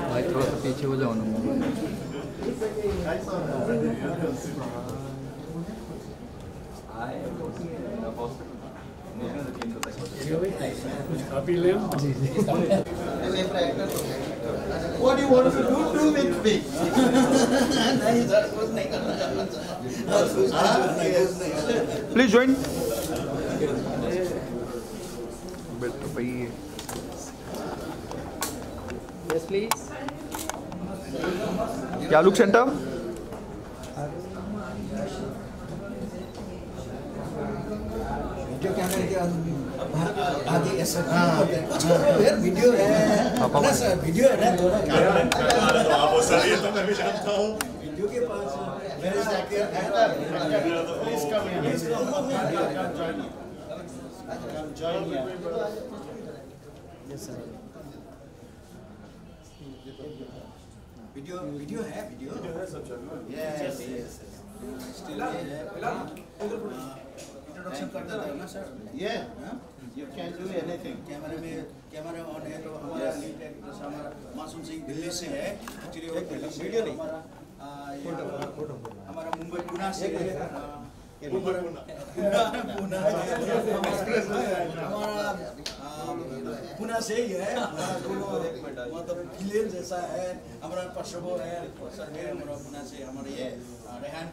भाई थोड़ा सा पीछे हो जाओ ना। What do you want to do with me? Please join. बैठो भाई। Yes, please. क्या लुक सेंटर? वीडियो कैमरे के आगे ऐसा कुछ यार वीडियो है ना सर, वीडियो है ना दोनों आप वो सर ये तो मैं भी जानता हूँ वीडियो के पास मेरे जाके please come join yes sir. Video video है सब चल रहा है। यस यस स्टिल है इंट्रोडक्शन कर देता है ना सर। ये you can do anything. Camera on है तो हमारा लीड एक्ट्रेस हमारा मासूम सिंह दिल्ली से है। एक्चुअली वो वीडियो नहीं हमारा मुंबई पुणे से है। हमारा पुणे से ही है। मतलब विलेन जैसा है। हमारा पशुबो है हमारा पुणे से। हमारे ये रेहान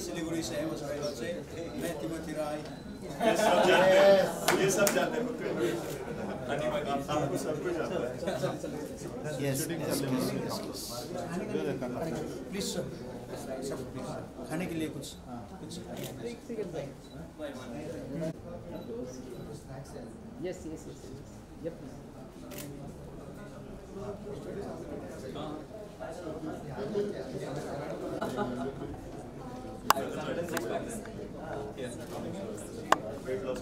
सिलीगुड़ी से है वेस्ट बंगाल से। मैं तिमोथी राय ये सब जानते हैं आपको सब कुछ आता है। यस प्लीज सर खाने के लिए कुछ Yes, yes, yes. Yep. weight loss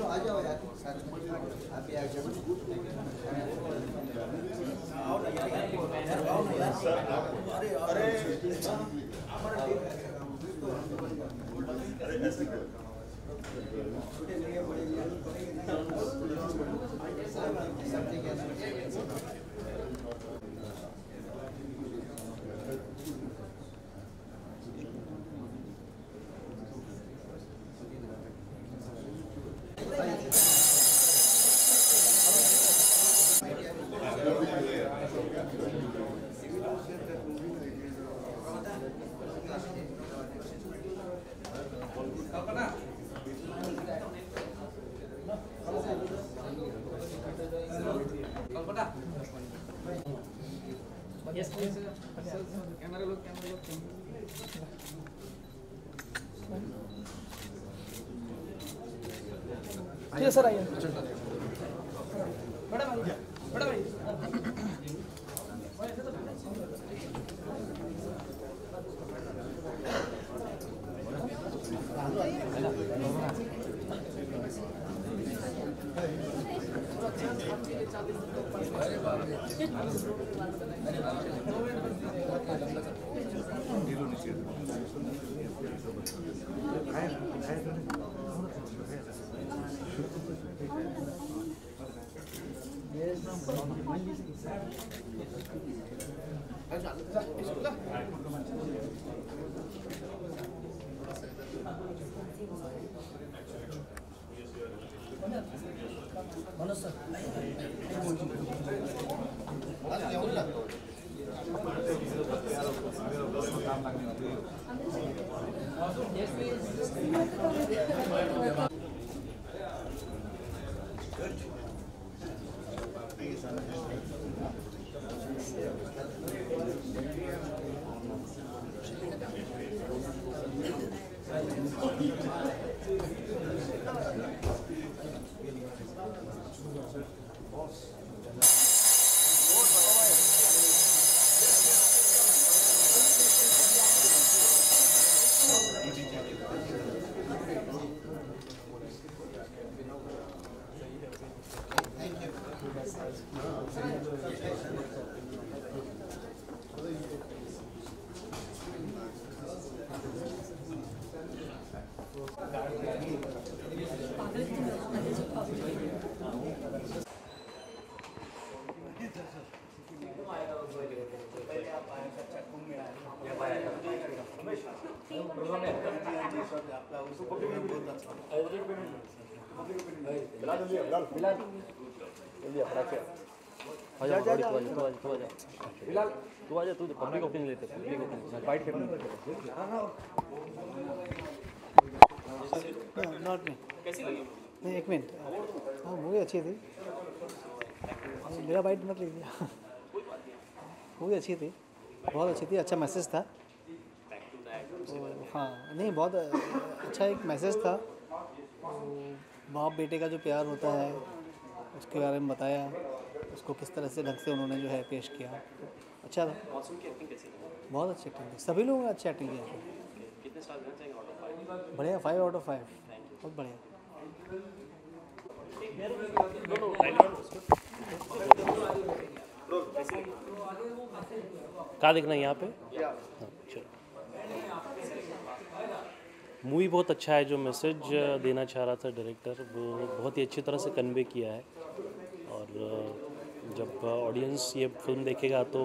आ जाओ यार आप ही आ जाओ। अरे ऐसे क्यों? Yes, please. Camera look. Yes, sir. आइए। बड़ा भाई। मनोज सर पब्लिक ओपिनियन लेते पब्लिक ओपिनियन फाइट करने नॉट मी नहीं एक मिनट हाँ मूवी अच्छी थी मेरा बाइट मत लीजिए मूवी अच्छी थी बहुत अच्छी थी अच्छा मैसेज था हाँ नहीं बहुत अच्छा एक मैसेज था बाप बेटे का जो प्यार होता है उसके बारे में बताया उसको किस तरह से ढंग से उन्होंने जो है पेश किया अच्छा था बहुत अच्छी एक्टिंग थी सभी लोगों ने अच्छी एक्टिंग किया कितने स्टार देना चाहेंगे आउट ऑफ 5 बढ़िया 5 आउट ऑफ 5 बहुत बढ़िया कहाँ देखना है यहाँ पे चलो मूवी बहुत अच्छा है जो मैसेज देना चाह रहा था डायरेक्टर वो बहुत ही अच्छी तरह से कन्वे किया है और जब ऑडियंस ये फिल्म देखेगा तो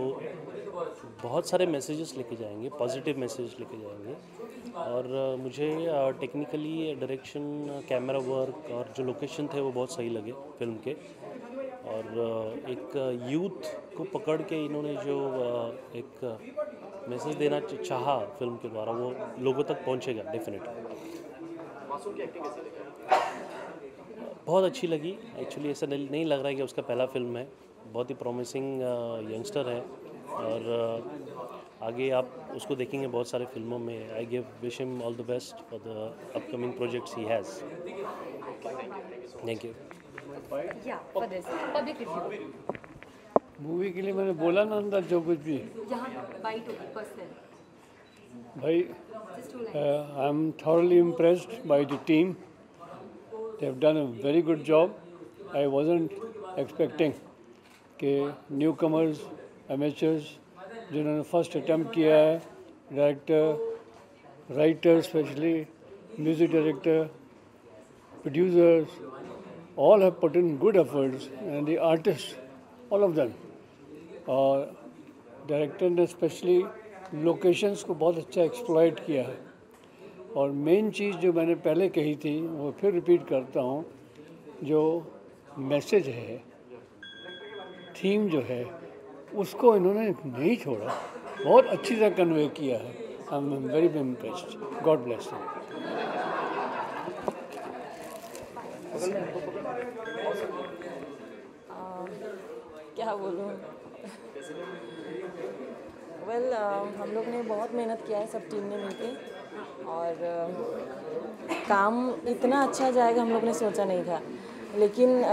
बहुत सारे मैसेजेस लेके जाएंगे पॉजिटिव मैसेज लेके जाएंगे और मुझे टेक्निकली डायरेक्शन कैमरा वर्क और जो लोकेशन थे वो बहुत सही लगे फिल्म के और एक यूथ को पकड़ के इन्होंने जो एक मैसेज देना चाहा फिल्म के द्वारा वो लोगों तक पहुंचेगा डेफिनेटली। मासूम की एक्टिंग कैसी लगी? बहुत अच्छी लगी एक्चुअली ऐसा नहीं लग रहा है कि उसका पहला फिल्म है बहुत ही प्रॉमिसिंग यंगस्टर है और आगे आप उसको देखेंगे बहुत सारे फिल्मों में I give wish him all the best for the upcoming projects he has thank you Yeah, for this public review. Movie के लिए मैंने बोला ना अंदर जो कुछ भी यहाँ बाइट होगी पर्सनल भाई just 2 lines. I am thoroughly impressed by the team. They have done a very good job. I wasn't expecting कि newcomers, amateurs जिन्होंने फर्स्ट अटैम्प्ट किया है director writer specially music director producers all have put in good efforts and the artists all of them और director ने specially locations को बहुत अच्छा exploit किया है और मेन चीज़ जो मैंने पहले कही थी वो फिर रिपीट करता हूँ जो मैसेज है थीम जो है उसको इन्होंने नहीं छोड़ा बहुत अच्छी तरह कन्वे किया है I am very impressed God bless you क्या बोलूँ वेल हम लोग ने बहुत मेहनत किया है सब टीम ने मिलके और काम इतना अच्छा जाएगा हम लोग ने सोचा नहीं था लेकिन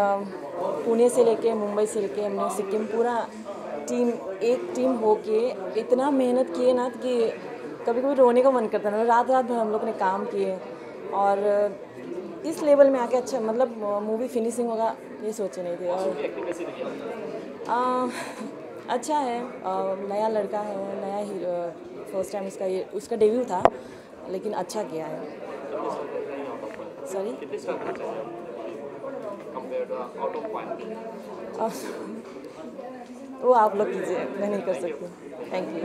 पुणे से लेके मुंबई से लेके हमने सिक्किम पूरा टीम एक टीम होके इतना मेहनत किए ना कि कभी कभी रोने का मन करता ना रात रात भर हम लोग ने काम किए और इस लेवल में आके अच्छा मतलब मूवी फिनिशिंग होगा ये सोचे नहीं थे और अच्छा है नया लड़का है नया हीरो फर्स्ट टाइम उसका डेब्यू था लेकिन अच्छा किया है सॉरी वो आप लोग कीजिए, मैं नहीं कर सकती। Thank you.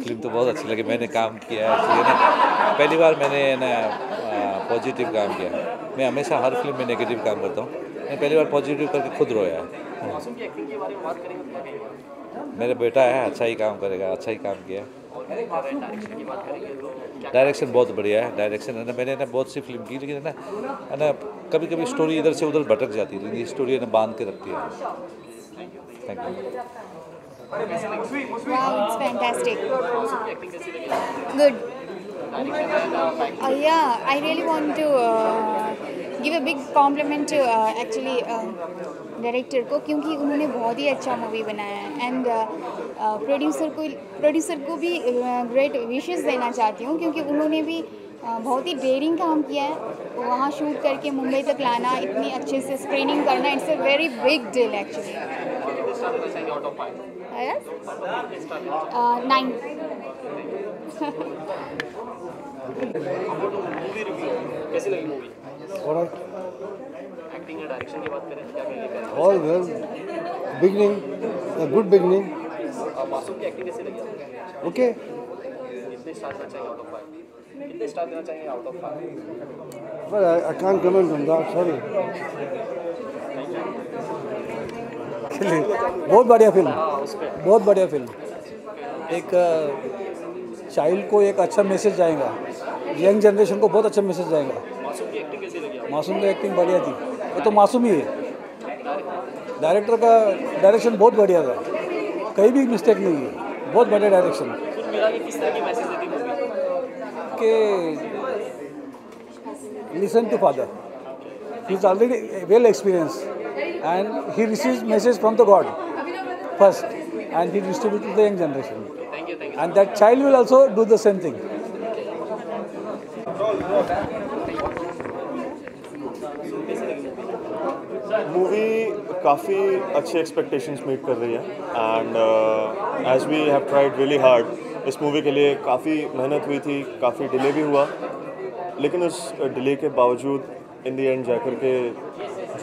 फिल्म तो बहुत अच्छी लगी, मैंने काम किया है ना, पहली बार मैंने ना पॉजिटिव काम किया। मैं हमेशा हर फिल्म में नेगेटिव काम करता हूँ, मैं पहली बार पॉजिटिव करके खुद रोया है। मासूम की एक्टिंग के बारे में बात करेंगे? मेरा बेटा है, अच्छा ही काम करेगा, अच्छा ही काम किया। डायरेक्शन की बात करेंगे तो डायरेक्शन बहुत बढ़िया है, डायरेक्शन है ना, मैंने ना बहुत सी फिल्म की, लेकिन है ना कभी कभी स्टोरी इधर से उधर भटक जाती है, लेकिन स्टोरी है ना बांध के रखती है। Thank you. Wow, it's fantastic. Good. Yeah, I really want to give a big compliment to actually director को, क्योंकि उन्होंने बहुत ही अच्छा मूवी बनाया है। एंड प्रोड्यूसर को भी ग्रेट विशेस देना चाहती हूँ, क्योंकि उन्होंने भी बहुत ही डेयरिंग काम किया है। वहाँ शूट करके मुंबई तक लाना, इतनी अच्छे से स्क्रीनिंग करना, it's a very big deal actually. 9। कैसी लगी मूवी? Alright. एक्टिंग या डायरेक्शन की बात करें क्या कहेंगे? All well. Beginning, a good beginning. मासूम की एक्टिंग कैसी लगी आपको? Okay. कितने स्टार देना चाहेंगे आउट ऑफ 5? कितने स्टार देना चाहेंगे out of 5? Well, I can't comment on that. Sorry. बहुत बढ़िया फिल्म, बहुत बढ़िया फिल्म। एक चाइल्ड को एक अच्छा मैसेज जाएगा, यंग जनरेशन को बहुत अच्छा मैसेज जाएगा। मासूम की एक्टिंग कैसी लगी आपको? मासूम की एक्टिंग बढ़िया थी, वो तो मासूम ही है। डायरेक्टर का डायरेक्शन बहुत बढ़िया था, कहीं भी मिस्टेक नहीं है, बहुत बढ़िया डायरेक्शन। कुल मिला के किस तरह की मैसेज देती मूवी? कि listen to father, he is already well experience and he receives message from the God first and he distributes to the young generation. Thank you. And that child will also do the same thing. Movie काफ़ी अच्छे expectations meet कर रही है and as we have tried really hard. इस movie के लिए काफ़ी मेहनत हुई थी, काफ़ी डिले भी हुआ, लेकिन उस डिले के बावजूद इन दी एंड जाकर के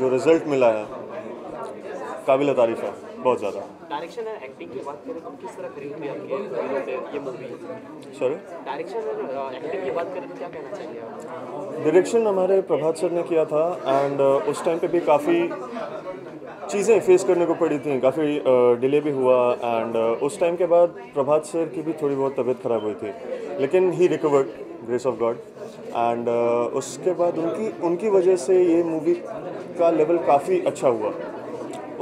जो रिज़ल्ट मिला है काबिल तारीफ़ है, बहुत ज़्यादा। डायरेक्शन और एक्टिंग की बात करें तो किस तरह खरीद हुई आपके ये मूवी? सॉरी, डायरेक्शन और एक्टिंग की बात करें तो क्या कहना चाहिए आप? डायरेक्शन हमारे प्रभात सर ने किया था एंड उस टाइम पे भी काफ़ी चीज़ें फेस करने को पड़ी थी, काफ़ी डिले भी हुआ एंड उस टाइम के बाद प्रभात सर की भी थोड़ी बहुत तबीयत ख़राब हुई थी, लेकिन he recovered, grace of God. And उसके बाद उनकी वजह से ये मूवी का लेवल काफ़ी अच्छा हुआ।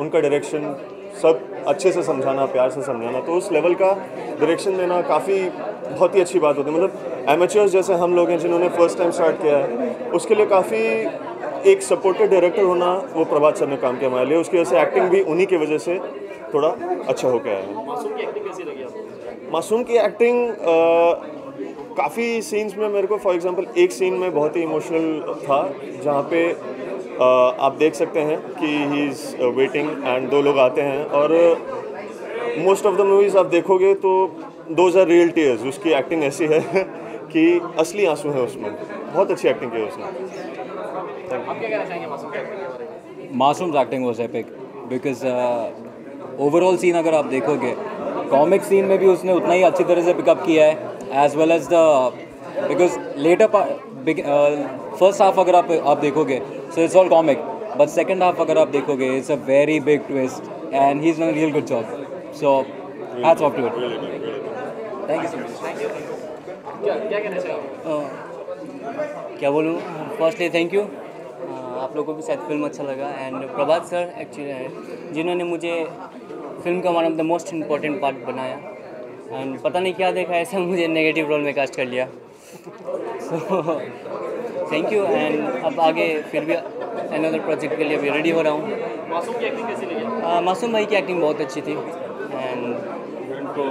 उनका डायरेक्शन सब अच्छे से समझाना, प्यार से समझाना, तो उस लेवल का डायरेक्शन देना काफ़ी बहुत ही अच्छी बात होती है। मतलब एमेचर्स जैसे हम लोग हैं जिन्होंने फर्स्ट टाइम स्टार्ट किया है, उसके लिए काफ़ी एक सपोर्टेड डायरेक्टर होना वो प्रभात सर ने काम किया हमारे लिए। उसकी वजह से एक्टिंग भी उन्हीं की वजह से थोड़ा अच्छा हो गया है। मासूम की एक्टिंग कैसी लगी आपको? मासूम की एक्टिंग काफ़ी सीन्स में मेरे को, फॉर एग्जांपल एक सीन में बहुत ही इमोशनल था जहाँ पे आप देख सकते हैं कि ही इज़ वेटिंग एंड दो लोग आते हैं और मोस्ट ऑफ द मूवीज़ आप देखोगे तो दोज आर रियल टीयर्स। उसकी एक्टिंग ऐसी है कि असली आंसू है उसमें, बहुत अच्छी एक्टिंग की उसने। आप क्या कहना चाहेंगे मासूम की एक्टिंग के बारे में? Masoom acting was epic because overall scene अगर आप देखोगे, कॉमिक सीन में भी उसने उतना ही अच्छी तरह से पिकअप किया है, as well as the because later first half अगर आप देखोगे so it's all comic, but second half अगर आप देखोगे it's a very big twist and he is done a real good job, so hats off to it. Thank you so much. क्या कहना चाहिए? क्या बोलूँ, फर्स्टली थैंक यू, आप लोगों को भी शायद फिल्म अच्छा लगा। एंड प्रभात सर एक्चुअली जिन्होंने मुझे फिल्म का one of the most important part बनाया, एंड पता नहीं क्या देखा ऐसा मुझे नेगेटिव रोल में कास्ट कर लिया, सो थैंक यू। एंड अब आगे फिर भी अनदर प्रोजेक्ट के लिए अभी रेडी हो रहा हूँ। मासूम की एक्टिंग कैसी लगी? मासूम भाई की एक्टिंग बहुत अच्छी थी एंड उनको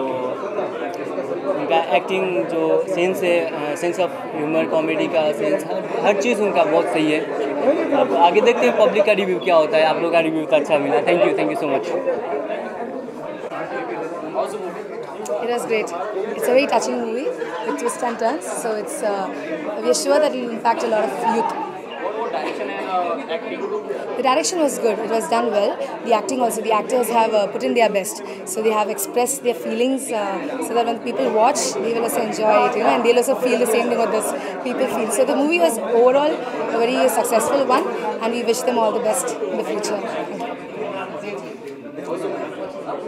उनका एक्टिंग जो सेंस है, सेंस ऑफ ह्यूमर, कॉमेडी का सेंस, हर चीज़ उनका बहुत सही है। अब आगे देखते हैं पब्लिक का रिव्यू क्या होता है। आप लोग का रिव्यू तो अच्छा मिला। Thank you so much. It was great. It's a very touching movie with twists and turns. So it's we are sure that it will impact a lot of youth. The direction was good. It was done well. The acting also. The actors have put in their best. So they have expressed their feelings so that when people watch, they will also enjoy it, and they'll also feel the same thing what those people feel. So the movie was overall a very successful one, and we wish them all the best in the future.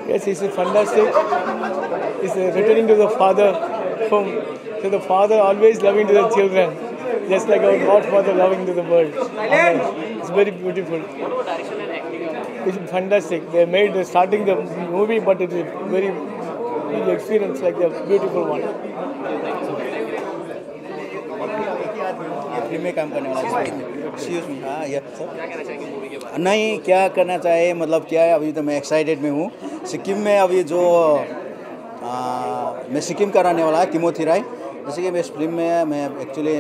Yes, it's fantastic. It's returning to the father home. So the father always loving to the children, just like our Godfather loving to the world. It's very beautiful. It's fantastic. They made starting the movie, but it is very big experience, like the beautiful one. Film में काम करने वाला excuse me. हाँ ये sir नहीं क्या करना चाहिए, मतलब क्या है, अभी तो मैं एक्साइटेड में हूँ। सिक्किम में अभी जो मैं सिक्किम का रहने वाला है, तिमोथी राय। जैसे कि मैं इस फिल्म में मैं एक्चुअली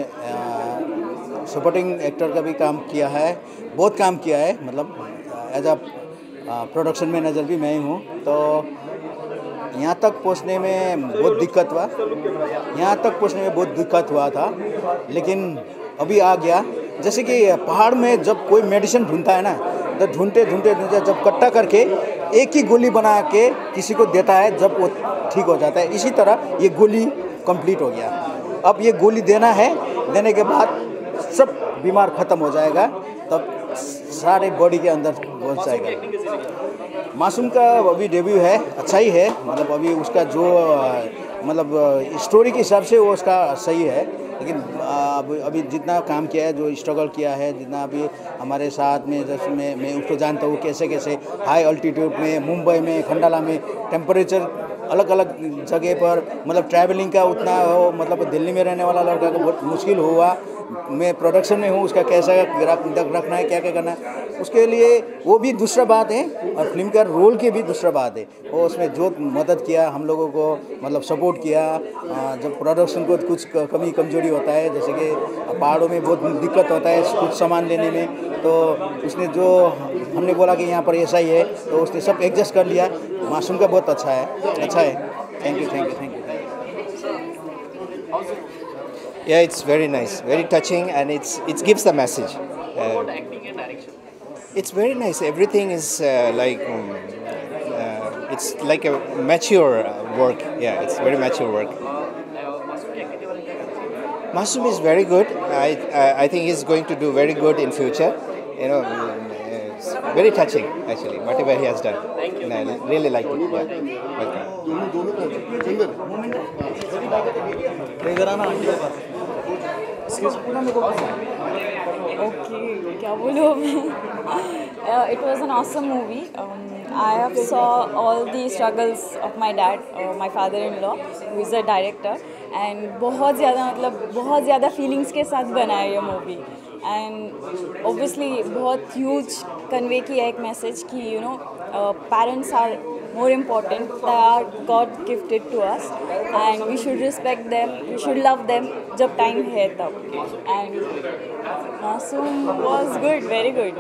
सपोर्टिंग एक्टर का भी काम किया है, बहुत काम किया है, मतलब एज अ प्रोडक्शन मैनेजर भी मैं ही हूँ। तो यहाँ तक पहुँचने में बहुत दिक्कत हुआ था, लेकिन अभी आ गया। जैसे कि पहाड़ में जब कोई मेडिसिन ढूंढता है ना, तो ढूंढते जब कट्टा करके एक ही गोली बना के किसी को देता है, जब वो ठीक हो जाता है। इसी तरह ये गोली कंप्लीट हो गया। अब ये गोली देना है, देने के बाद सब बीमार ख़त्म हो जाएगा, तब सारे बॉडी के अंदर पहुँच जाएगा। मासूम का अभी डेब्यू है, अच्छा ही है, मतलब अभी उसका जो मतलब स्टोरी के हिसाब से वो उसका सही है, लेकिन अभी जितना काम किया है, जो स्ट्रगल किया है, जितना अभी हमारे साथ में, जैसे मैं उसको जानता हूँ कैसे हाई अल्टीट्यूड में, मुंबई में, खंडाला में टेम्परेचर अलग अलग जगह पर, मतलब ट्रैवलिंग का उतना हो, मतलब दिल्ली में रहने वाला लड़का को बहुत मुश्किल हुआ। मैं प्रोडक्शन में हूँ, उसका कैसा रखना है, क्या करना है, उसके लिए वो भी दूसरा बात है, और फिल्म का रोल की भी दूसरा बात है। वो उसमें जो मदद किया हम लोगों को, मतलब सपोर्ट किया। जब प्रोडक्शन को कुछ कमी कमजोरी होता है, जैसे कि पहाड़ों में बहुत दिक्कत होता है कुछ सामान लेने में, तो उसने जो हमने बोला कि यहाँ पर ऐसा ही है, तो उसने सब एडजस्ट कर लिया। मासूम का बहुत अच्छा है। Thank you. Yeah, it's very nice, very touching, and it gives the message. It's very nice. Everything is it's like a mature work. Yeah, it's very mature work. Masoom is very good. I think he's going to do very good in future. You know, it's very touching actually. Whatever he has done, and I really like it. Yeah. Okay, क्या बोलूँ It was an awesome movie. I have saw all the struggles of my dad, my father-in-law, who is a director, and बहुत ज़्यादा feelings के साथ बनाया ये movie. And obviously बहुत huge convey किया एक message कि parents are more important. They are God gifted to us, and we should respect them. We should love them जब time है तब. And Masoom was good, very good.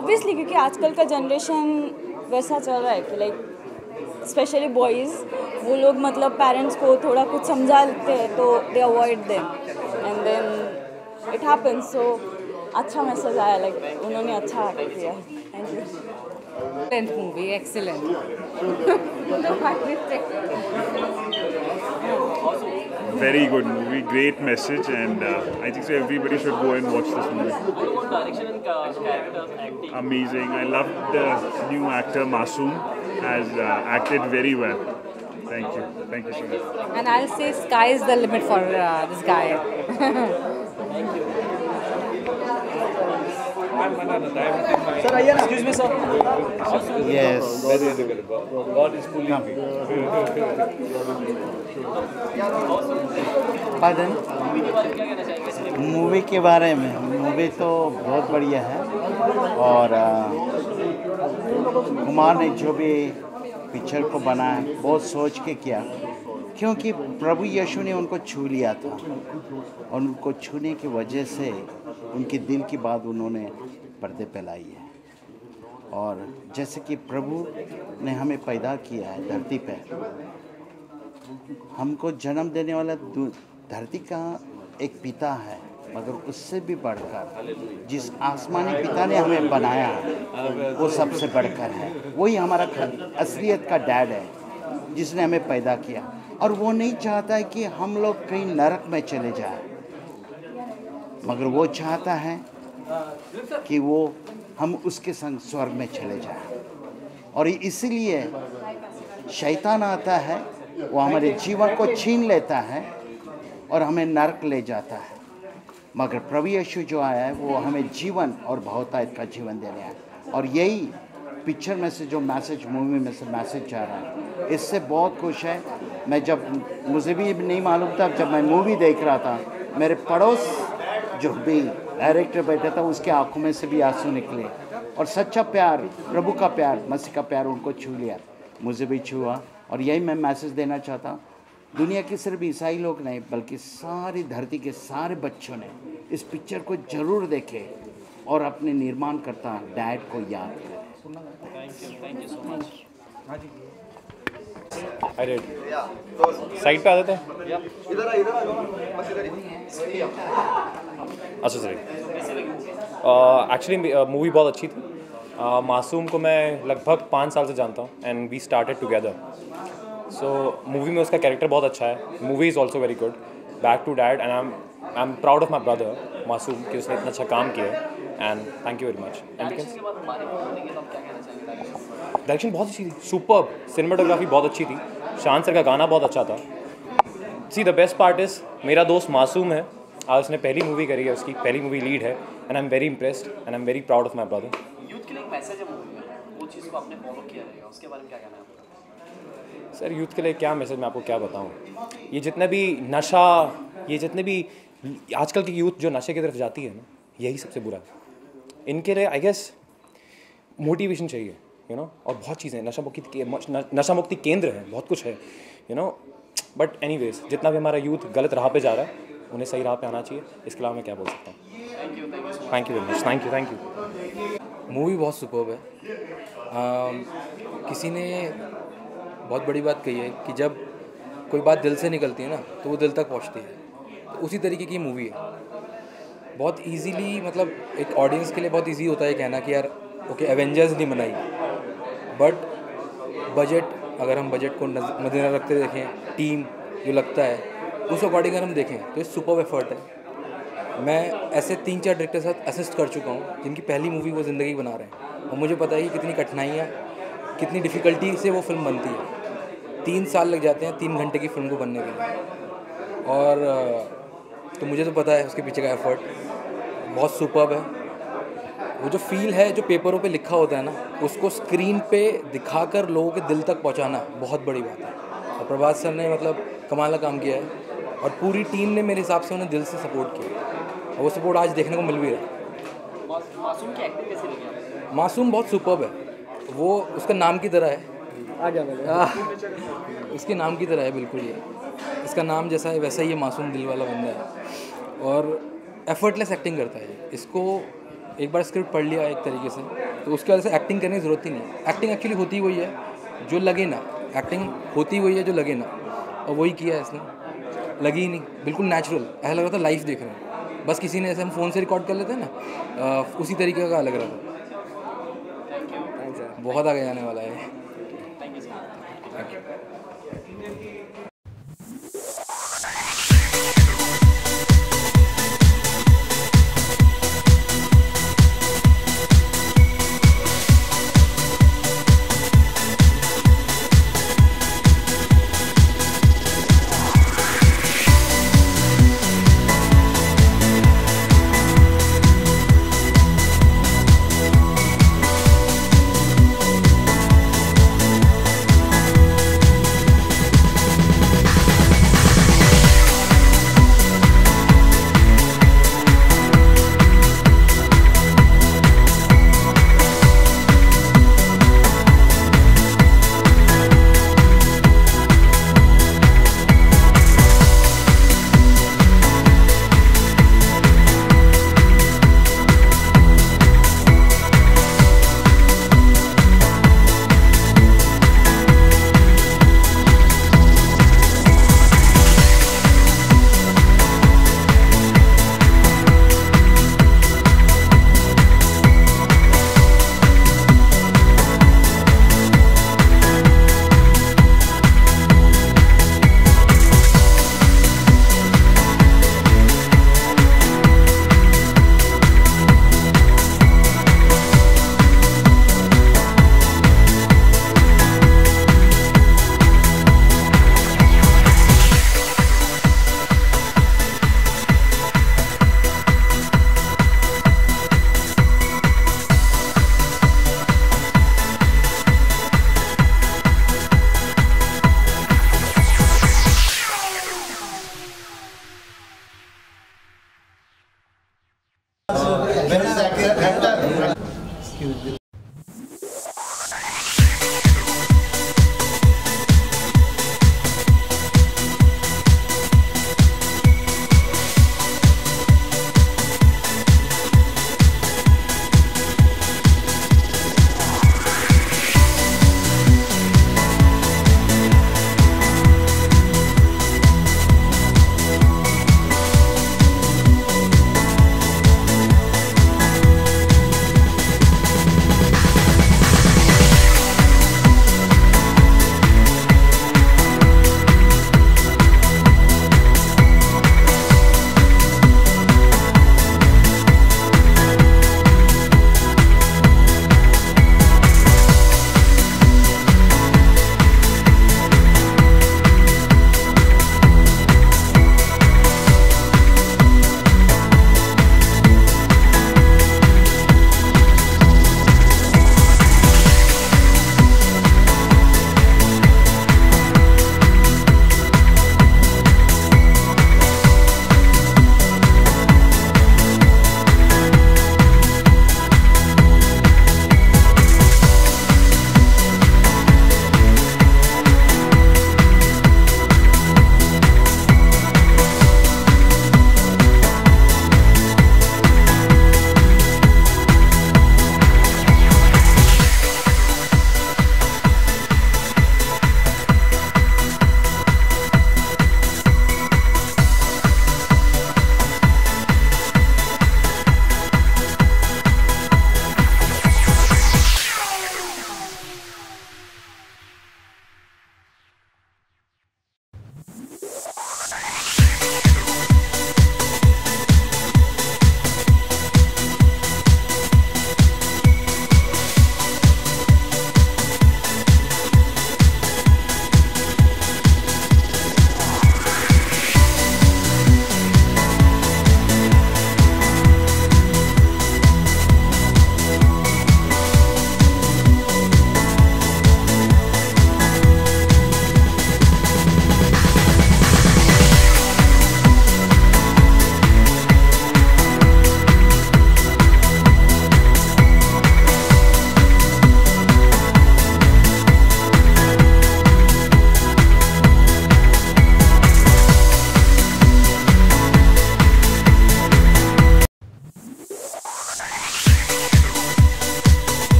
Obviously क्योंकि आजकल का generation वैसा चल रहा है कि like स्पेशली बॉयज़, वो लोग मतलब पेरेंट्स को थोड़ा कुछ समझा लेते हैं तो they avoid them, and then it happens. So अच्छा मैसेज आया, लाइक उन्होंने अच्छा किया। Thank you. Movie excellent. Very good movie, great message, and I think so everybody should go and watch this movie. Amazing. I love the new actor Masoom has acted very well. Thank you so much. And I'll say sky is the limit for this guy. Thank you. Sir, excuse me, sir. Yes. God is pulling me. Pardon? Movie के बारे में, movie तो बहुत बढ़िया है, और कुमार ने जो भी पिक्चर को बनाया बहुत सोच के किया, क्योंकि प्रभु यीशु ने उनको छू लिया था और उनको छूने की वजह से उनके दिल की बात उन्होंने पर्दे पे लाई है। और जैसे कि प्रभु ने हमें पैदा किया है धरती पे, हमको जन्म देने वाला धरती का एक पिता है, मगर उससे भी बढ़कर जिस आसमानी पिता ने हमें बनाया वो सबसे बढ़कर है। वही हमारा असलियत का डैड है जिसने हमें पैदा किया, और वो नहीं चाहता है कि हम लोग कहीं नरक में चले जाएं, मगर वो चाहता है कि वो हम उसके संग स्वर्ग में चले जाएं। और इसीलिए शैतान आता है, वो हमारे जीवन को छीन लेता है और हमें नरक ले जाता है, मगर प्रभु यीशु जो आया है वो हमें जीवन और बहुतायत का जीवन देने आया। और यही पिक्चर में से जो मैसेज, मूवी में से मैसेज जा रहा है, इससे बहुत खुश है मैं। जब मुझे भी नहीं मालूम था, जब मैं मूवी देख रहा था, मेरे पड़ोस जो भी डायरेक्टर बैठा था उसके आंखों में से भी आंसू निकले, और सच्चा प्यार, प्रभु का प्यार, मसीह का प्यार उनको छू लिया, मुझे भी छुआ। और यही मैं मैसेज देना चाहता हूँ, दुनिया के सिर्फ ईसाई लोग नहीं बल्कि सारी धरती के सारे बच्चों ने इस पिक्चर को ज़रूर देखे और अपने निर्माण करता डैड को याद करें। साइड पे आ जाते हैं। अच्छा सर, एक्चुअली मूवी बहुत अच्छी थी। मासूम को मैं लगभग 5 साल से जानता हूँ and we started together. So movie में उसका कैरेक्टर बहुत अच्छा है। Movie is also very good. Back to dad and I am proud of my brother Masoom कि उसने इतना अच्छा काम किया है and thank you very much. Direction बहुत अच्छी थी, सुपर्ब। सिनेमाटोग्राफी बहुत अच्छी थी। शान सर का गाना बहुत अच्छा था। See the best part is मेरा दोस्त मासूम है, आज उसने पहली मूवी करी है, उसकी पहली मूवी लीड है and I am very impressed and I am very proud of my brother. Youth के लिए एक मैसेज है मूवी में, वो चीज़ को आपने फॉलो किया रहेगा, उसके बारे में क्या कहना है आपका? सर यूथ के लिए क्या मैसेज मैं आपको क्या बताऊँ। ये जितने भी नशा, ये जितने भी आजकल की यूथ जो नशे की तरफ जाती है ना, यही सबसे बुरा है। इनके लिए आई गेस मोटिवेशन चाहिए, यू नो, और बहुत चीज़ें नशा मुक्ति केंद्र है, बहुत कुछ है, यू नो। बट एनीवेज जितना भी हमारा यूथ गलत राह पे जा रहा है उन्हें सही राह पे आना चाहिए। इसके अलावा मैं क्या बोल सकता हूँ। Thank you very much. Thank you. Movie बहुत सुपर्ब है। किसी ने बहुत बड़ी बात कही है कि जब कोई बात दिल से निकलती है ना तो वो दिल तक पहुंचती है, तो उसी तरीके की मूवी है। बहुत इजीली, मतलब एक ऑडियंस के लिए बहुत इजी होता है कहना कि यार ओके एवेंजर्स नहीं बनाई, बट बजट, अगर हम बजट को मद्देनजर रखते देखें, टीम जो लगता है उस अकॉर्डिंग अगर हम देखें तो ये सुपर्ब एफर्ट है। मैं ऐसे 3-4 डायरेक्टर के साथ असिस्ट कर चुका हूँ जिनकी पहली मूवी वो ज़िंदगी बना रहे हैं, और मुझे पता है कि कितनी कठिनाइयाँ, कितनी डिफ़िकल्टी से वो फिल्म बनती है। 3 साल लग जाते हैं 3 घंटे की फिल्म को बनने के लिए, और तो मुझे तो पता है उसके पीछे का एफर्ट बहुत सुपर्ब है। वो जो फील है जो पेपरों पे लिखा होता है ना, उसको स्क्रीन पे दिखाकर लोगों के दिल तक पहुंचाना बहुत बड़ी बात है, और प्रभात सर ने मतलब कमाल का काम किया है, और पूरी टीम ने मेरे हिसाब से उन्हें दिल से सपोर्ट किया, और वो सपोर्ट आज देखने को मिल भी रहा है। मासूम की एक्टिंग कैसी लगी? मासूम बहुत सुपर्ब है। वो उसका नाम की तरह है, उसके नाम की तरह है बिल्कुल। ये इसका नाम जैसा है वैसा ही ये मासूम दिल वाला बंदा है, और एफर्टलेस एक्टिंग करता है। इसको एक बार स्क्रिप्ट पढ़ लिया एक तरीके से तो उसके वजह से एक्टिंग करने की ज़रूरत ही नहीं। एक्टिंग एक्चुअली होती वही है जो लगे ना, एक्टिंग होती वही है जो लगे ना, और वही किया है इसने। लगी ही नहीं, बिल्कुल नेचुरल, ऐसा लग रहा था लाइव देख रहे हैं। बस किसी ने ऐसे हम फ़ोन से रिकॉर्ड कर लेते हैं ना, उसी तरीके का लग रहा था। बहुत आगे जाने वाला है। Thank you.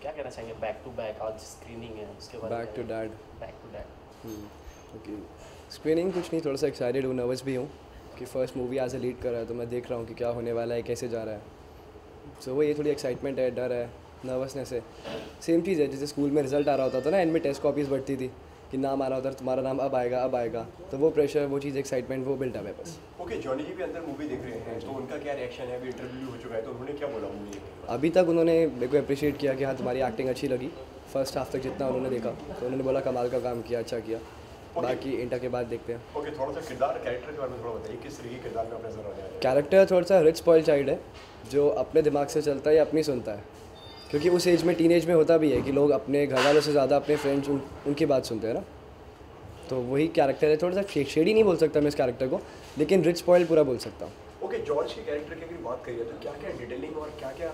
क्या कहना चाहेंगे बैक टू बैक आज स्क्रीनिंग है उसके बाद back to dad okay screening कुछ नहीं, थोड़ा सा एक्साइटेड हूँ, नर्वस भी हूँ कि first movie as a lead कर रहा है, तो मैं देख रहा हूँ कि क्या होने वाला है, कैसे जा रहा है। सो वो ये थोड़ी एक्साइटमेंट है, डर है, नर्वसनेस है। सेम चीज़ है जैसे स्कूल में रिजल्ट आ रहा होता था ना, एंड में टेस्ट कॉपीज़ बढ़ती थी कि नाम आ रहा होता, तुम्हारा नाम अब आएगा, तो वो प्रेशर, वो चीज़, एक्साइटमेंट, वो बिल्ट अप है बस। ओके, जॉनी जी भी अंदर मूवी देख रहे हैं, तो उनका क्या रिएक्शन है? अभी इंटरव्यू हो चुका है, तो उन्होंने क्या बोला मूवी? अभी तक उन्होंने मेरे को अप्रिशिएट किया कि हाँ तुम्हारी एक्टिंग अच्छी लगी, फर्स्ट हाफ तक जितना उन्होंने देखा, तो उन्होंने बोला कमाल का काम किया, अच्छा किया। बाकी इंटर के बाद देखते हैं। ओके, थोड़ा सा किरदार, कैरेक्टर के बारे में थोड़ा बताइए, किस तरीके के किरदार में आप नजर आ रहे हैं? कैरेक्टर थोड़ा सा रिच स्पॉइल चाइल्ड है, जो अपने दिमाग से चलता है या अपनी सुनता है, क्योंकि उस एज में, टीनेज में होता भी है कि लोग अपने घर वालों से ज़्यादा अपने फ्रेंड्स उनकी बात सुनते हैं ना, तो वही कैरेक्टर है। थोड़ा सा शेडी नहीं बोल सकता मैं इस कैरेक्टर को, लेकिन रिच स्पॉइल पूरा बोल सकता हूँ। ओके, जॉर्ज के कैरेक्टर की अगर बात करिए तो क्या क्या डिटेलिंग और क्या क्या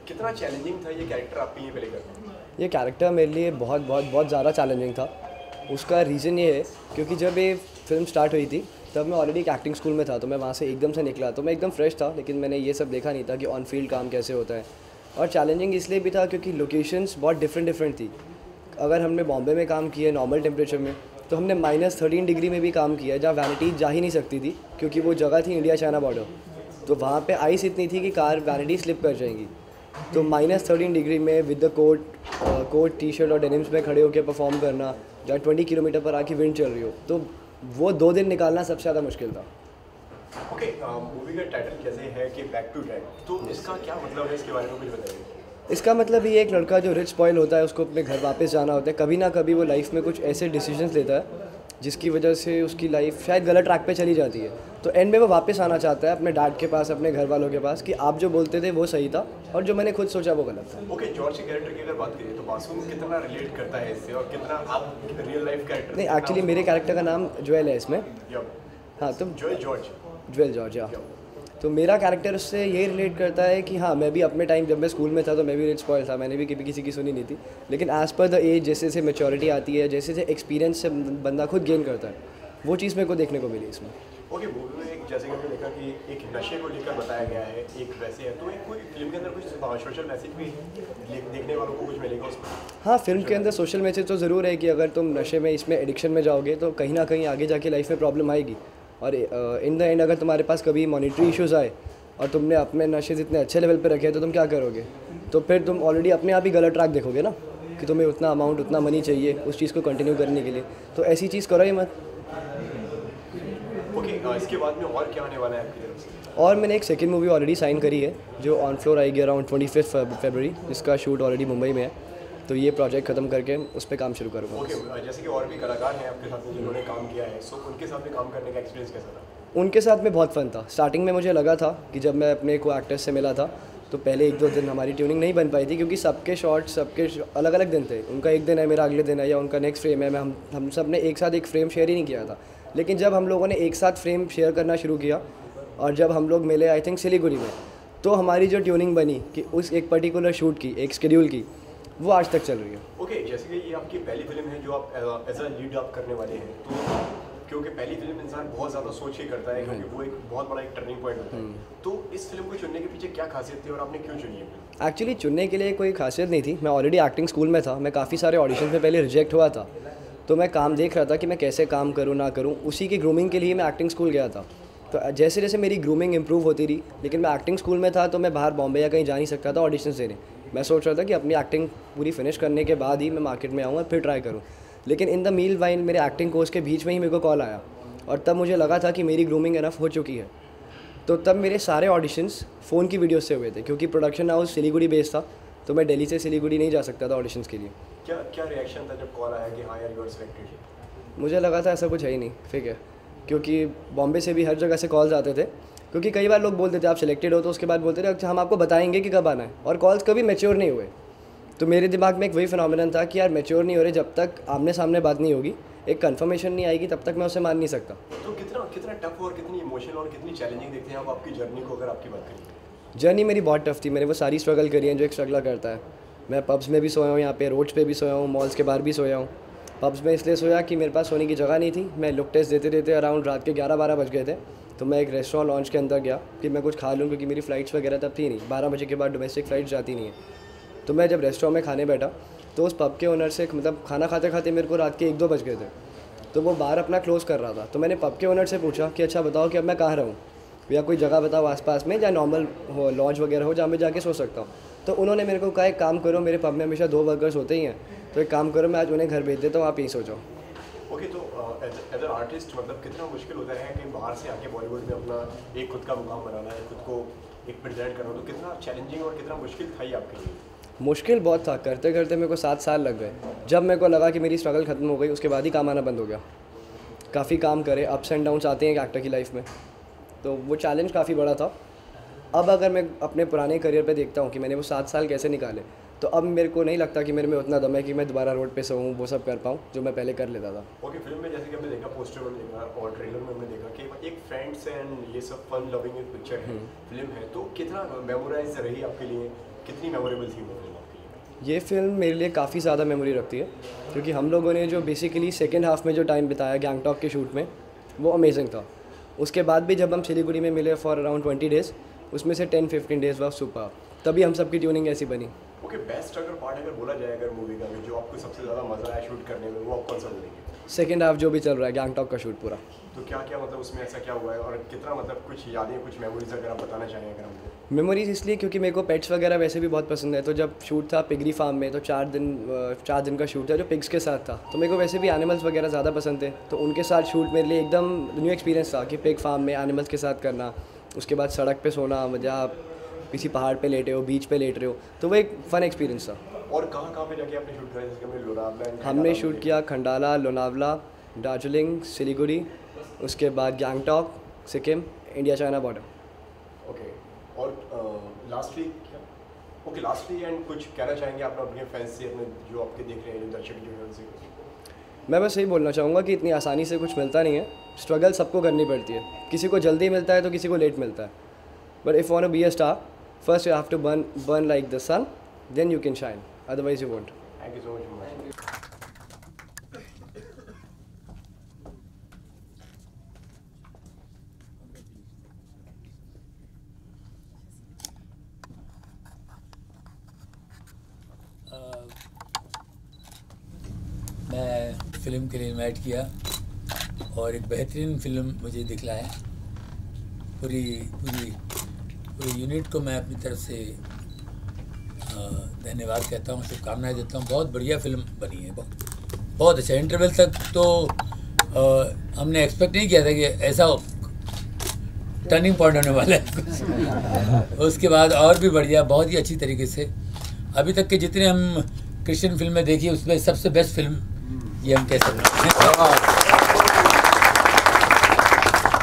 कितना चैलेंजिंग था ये कैरेक्टर आपके लिए प्ले करना? ये कैरेक्टर मेरे लिए बहुत ज़्यादा चैलेंजिंग था। उसका रीज़न ये है क्योंकि जब ये फिल्म स्टार्ट हुई थी तब मैं ऑलरेडी एक एक्टिंग स्कूल में था, तो मैं वहाँ से एकदम से निकला, तो मैं एकदम फ्रेश था, लेकिन मैंने ये सब देखा नहीं था कि ऑन फील्ड काम कैसे होता है। और चैलेंजिंग इसलिए भी था क्योंकि लोकेशंस बहुत डिफरेंट थी। अगर हमने बॉम्बे में काम किया नॉर्मल टेम्परेचर में, तो हमने -13 डिग्री में भी काम किया जहाँ वैनिटी जा ही नहीं सकती थी, क्योंकि वो जगह थी इंडिया चाइना बॉर्डर, तो वहाँ पे आइस इतनी थी कि कार वैनिटी स्लिप कर जाएंगी। तो -13 डिग्री में with the coat T shirt और डेनिम्स में खड़े होकर परफॉर्म करना, जहाँ 20 किलोमीटर पर आके विंड चल रही हो, तो वो 2 दिन निकालना सबसे ज़्यादा मुश्किल था। ओके, मूवी का टाइटल कैसे है कि बैक टू डैड, तो इसका क्या मतलब है, इसके बारे में कुछ बताइए। इसका मतलब ये एक लड़का जो रिच स्पॉइल होता है, उसको अपने घर वापस जाना होता है, कभी ना कभी वो लाइफ में कुछ ऐसे डिसीजंस लेता है जिसकी वजह से उसकी लाइफ शायद गलत ट्रैक पे चली जाती है, तो एंड में वो वापस आना चाहता है अपने डैड के पास, अपने घर वालों के पास, कि आप जो बोलते थे वो सही था और जो मैंने खुद सोचा वो गलत था। ओके, जॉर्ज के कैरेक्टर की अगर बात करें तो मासूम कितना रिलेट करता है इससे और कितना आप रियल लाइफ कैरेक्टर? नहीं, एक्चुअली मेरे कैरेक्टर का नाम ज्वेल है इसमें। हाँ, तो ज्वेल जॉर्ज, हाँ। तो मेरा कैरेक्टर उससे ये रिलेट करता है कि हाँ, मैं भी अपने टाइम जब मैं स्कूल में था तो मैं भी रिच स्पॉइल था, मैंने भी कभी किसी की सुनी नहीं थी, लेकिन एज़ पर द एज जैसे जैसे मैच्योरिटी आती है, जैसे जैसे एक्सपीरियंस से बंदा खुद गेन करता है, वो चीज़ मेरे को देखने को मिली इसमें। ओके, मूवी में एक जैसे कि हमने देखा कि एक नशे को लेकर बताया गया है, एक वैसे है, तो एक कोई फिल्म के अंदर कुछ सोशल मैसेज भी देखने वालों को कुछ मिलेगा उसमें? हाँ, फिल्म के अंदर सोशल मैसेज तो ज़रूर है कि अगर तुम नशे में, इसमें एडिक्शन में जाओगे तो कहीं ना कहीं आगे जाके लाइफ में प्रॉब्लम आएगी, और इन द एंड अगर तुम्हारे पास कभी मॉनिटरी इश्यूज़ आए और तुमने अपने नशे इतने अच्छे लेवल पे रखे हैं तो तुम क्या करोगे? तो फिर तुम ऑलरेडी अपने आप ही गलत ट्रैक देखोगे ना, कि तुम्हें उतना अमाउंट, उतना मनी चाहिए उस चीज़ को कंटिन्यू करने के लिए, तो ऐसी चीज़ करो ही मत। ओके, इसके बाद में और क्या आने वाला है आपकी तरफ से? और मैंने एक सेकंड मूवी ऑलरेडी साइन करी है जो ऑन फ्लोर आएगी अराउंड 25 फरवरी, जिसका शूट ऑलरेडी मुंबई में है, तो ये प्रोजेक्ट ख़त्म करके उस पर काम शुरू करूँगा। ओके, जैसे कि और भी कलाकार हैं आपके साथ में जिन्होंने काम किया है, सो उनके साथ में काम करने का एक्सपीरियंस कैसा था? उनके साथ में बहुत फ़न था। स्टार्टिंग में मुझे लगा था कि जब मैं अपने को एक्टर्स से मिला था तो पहले 1-2 दिन हमारी ट्यूनिंग नहीं बन पाई थी, क्योंकि सबके शॉट्स सबके अलग अलग दिन थे, उनका एक दिन है, मेरा अगले दिन है, या उनका नेक्स्ट फ्रेम है, हम सब ने एक साथ एक फ्रेम शेयर ही नहीं किया था। लेकिन जब हम लोगों ने एक साथ फ्रेम शेयर करना शुरू किया और जब हम लोग मिले आई थिंक सिलीगुड़ी में, तो हमारी जो ट्यूनिंग बनी कि उस एक पर्टिकुलर शूट की, एक शेड्यूल की, वो आज तक चल रही है। ओके, जैसे कि ये आपकी पहली फिल्म है जो आप एज अ लीड आप करने वाले हैं, तो क्योंकि पहली फिल्म इंसान बहुत ज़्यादा सोच के करता है, क्योंकि वो एक बहुत बड़ा एक टर्निंग पॉइंट होता है, तो इस फिल्म को चुनने के पीछे क्या खासियत थी और आपने क्यों चुनी है? एक्चुअली चुनने के लिए कोई खासियत नहीं थी, मैं ऑलरेडी एक्टिंग स्कूल में था, मैं काफ़ी सारे ऑडिशन में पहले रिजेक्ट हुआ था, तो मैं काम देख रहा था कि मैं कैसे काम करूँ ना करूँ, उसी की ग्रूमिंग के लिए मैं एक्टिंग स्कूल गया था। तो जैसे जैसे मेरी ग्रूमिंग इंप्रूव होती रही, लेकिन मैं एक्टिंग स्कूल में था तो मैं बाहर बॉम्बे या कहीं जा नहीं सकता था ऑडिशंस देने। मैं सोच रहा था कि अपनी एक्टिंग पूरी फिनिश करने के बाद ही मैं मार्केट में आऊँगा, फिर ट्राई करूँ। लेकिन इन द मील वाइल मेरे एक्टिंग कोर्स के बीच में ही मेरे को कॉल आया, और तब मुझे लगा था कि मेरी ग्रूमिंग इनफ हो चुकी है। तो तब मेरे सारे ऑडिशंस फ़ोन की वीडियो से हुए थे, क्योंकि प्रोडक्शन हाउस सिलीगुड़ी बेस्ड था, तो मैं दिल्ली से सिलीगुड़ी नहीं जा सकता था ऑडिशंस के लिए। क्या रिएक्शन था जब कॉल आया कि हाँ यार यू आर सिलेक्टेड? मुझे लगा था ऐसा कुछ है ही नहीं, ठीक है, क्योंकि बॉम्बे से भी हर जगह से कॉल्स आते थे, क्योंकि कई बार लोग बोलते थे आप सिलेक्टेड हो, तो उसके बाद बोलते थे अच्छा हम आपको बताएंगे कि कब आना है, और कॉल्स कभी मैच्योर नहीं हुए। तो मेरे दिमाग में एक वही फिनोमिनन था कि यार मैच्योर नहीं हो रहे, जब तक आमने सामने बात नहीं होगी, एक कंफर्मेशन नहीं आएगी, तब तक मैं उसे मान नहीं सकता। तो कितना टफ और कितनी इमोशनल और कितनी चैलेंजिंग देखते हैं आप आपकी जर्नी को, अगर आपकी बात करें? जर्नी मेरी बहुत टफ थी, मैंने वो सारी स्ट्रगल करी है जो एक स्ट्रगलर करता है। मैं पब्स में भी सोया हूँ, यहाँ पे रोड्स पे भी सोया हूँ, मॉल्स के बाहर भी सोया हूँ। पब्स में इसलिए सोया कि मेरे पास सोने की जगह नहीं थी, मैं लुक टेस्ट देते देते अराउंड रात के 11-12 बज गए थे, तो मैं एक रेस्टोरेंट लॉन्च के अंदर गया कि मैं कुछ खा लूँ, क्योंकि मेरी फ़्लाइट्स वगैरह तब थी नहीं, 12 बजे के बाद डोमेस्टिक फ़्लाइट्स जाती नहीं है। तो मैं जब रेस्टोरेंट में खाने बैठा तो उस पब के ओनर से मतलब खाना खाते खाते मेरे को रात के 1-2 बज गए थे, तो वो बार अपना क्लोज़ कर रहा था। तो मैंने पब के ओनर से पूछा कि अच्छा बताओ कि अब मैं कहाँ रहूँ, या कोई जगह बताओ आसपास में जहाँ नॉर्मल हो, लॉज वगैरह हो, जहाँ मैं जाके सो सकता हूँ। तो उन्होंने मेरे को कहा एक काम करो, मेरे पब में हमेशा 2 वर्कर्स होते ही हैं, तो एक काम करो मैं आज उन्हें घर भेज देता हूँ, आप यहीं सो जाओ। ओके, तो एज एन आर्टिस्ट मतलब कितना मुश्किल होता है कि बाहर से आके बॉलीवुड में अपना एक खुद का मुकाम बनाना है, खुद को एक प्रेजेंट करना, तो कितना चैलेंजिंग और कितना मुश्किल था ये आपके लिए? मुश्किल बहुत था, करते करते मेरे को 7 साल लग गए। जब मेरे को लगा कि मेरी स्ट्रगल ख़त्म हो गई उसके बाद ही काम आना बंद हो गया। काफ़ी काम करे, अप्स एंड डाउन्स आते हैं एक एक्टर की लाइफ में, तो वो चैलेंज काफ़ी बड़ा था। अब अगर मैं अपने पुराने करियर पे देखता हूँ कि मैंने वो 7 साल कैसे निकाले, तो अब मेरे को नहीं लगता कि मेरे में उतना दम है कि मैं दोबारा रोड पे सोऊं, वो सब कर पाऊँ जो मैं पहले कर लेता था। ओके, फिल्म में जैसे कि हमने देखा, पोस्टर में देखा और ट्रेलर में हमने देखा कि एक फ्रेंड्स एंड ये सब फन लविंग एक पिक्चर है, फिल्म है, तो कितना मेमोराइज रही आपके लिए, कितनी मेमोरेबल थी वो फिल्म आपके लिए? ये फिल्म मेरे लिए काफ़ी ज़्यादा मेमोरी रखती है, क्योंकि हम लोगों ने जो बेसिकली सेकेंड हाफ में जो टाइम बिताया गैंगटॉक के शूट में, वो अमेजिंग था। उसके बाद भी जब हम सिलीगुड़ी में मिले फॉर अराउंड 20 डेज़, उसमें से 10-15 डेज़ वाज सुपर, तभी हम सबकी ट्यूनिंग ऐसी बनी। ओके, बेस्ट अगर पार्ट अगर बोला जाए अगर मूवी का जो आपको सबसे ज़्यादा मज़ा आया शूट करने में, वो आप कौन सा बोलेंगे? सेकेंड हाफ जो भी चल रहा है गैंगटॉक का शूट पूरा। तो क्या क्या मतलब उसमें ऐसा क्या हुआ है और कितना मतलब कुछ यादें, कुछ मेमोरीज अगर आप बताना चाहें अगर हमको? मेमोरीज इसलिए क्योंकि मेरे को पेट्स वगैरह वैसे भी बहुत पसंद है, तो जब शूट था पिगरी फार्म में तो 4 दिन का शूट था जो पिग्स के साथ था, तो मेरे को वैसे भी एनिमल्स वगैरह ज़्यादा पसंद थे, तो उनके साथ शूट मेरे लिए एकदम न्यू एक्सपीरियंस था कि पिग फार्म में एनिमल्स के साथ करना, उसके बाद सड़क पे सोना, जहाँ किसी पहाड़ पे लेटे हो, बीच पे लेट रहे हो, तो वो एक फ़न एक्सपीरियंस था। और कहाँ पे जाके आपने शूट किया? जैसे हमने लोनावला, हमने शूट किया खंडाला, लोनावला, दार्जिलिंग, सिलीगुड़ी, उसके बाद Gangtok, Sikkim, India China border. Okay, और लास्टली क्या? ओके, लास्टली एंड कुछ कहना चाहेंगे आप अपने फैंस से, अपने जो आपके देख रहे हैं जो दर्शक जो है उनसे? मैं बस यही बोलना चाहूँगा कि इतनी आसानी से कुछ मिलता नहीं है, स्ट्रगल सबको करनी पड़ती है, किसी को जल्दी मिलता है तो किसी को लेट मिलता है, but if want to be a star first you have to burn like the sun, then you can shine, otherwise you won't. Thank you so much. मैं फ़िल्म के लिए इन्वाइट किया और एक बेहतरीन फ़िल्म मुझे दिखलाया। पूरी यूनिट को मैं अपनी तरफ से धन्यवाद कहता हूँ, शुभकामनाएं देता हूँ। बहुत बढ़िया फ़िल्म बनी है, बहुत अच्छा। इंटरवल तक तो हमने एक्सपेक्ट नहीं किया था कि ऐसा टर्निंग पॉइंट होने वाला है। उसके बाद और भी बढ़िया, बहुत ही अच्छी तरीके से अभी तक के जितने हम क्रिश्चियन फिल्में देखी उसमें सबसे बेस्ट फिल्म ये हम कह सकते हैं।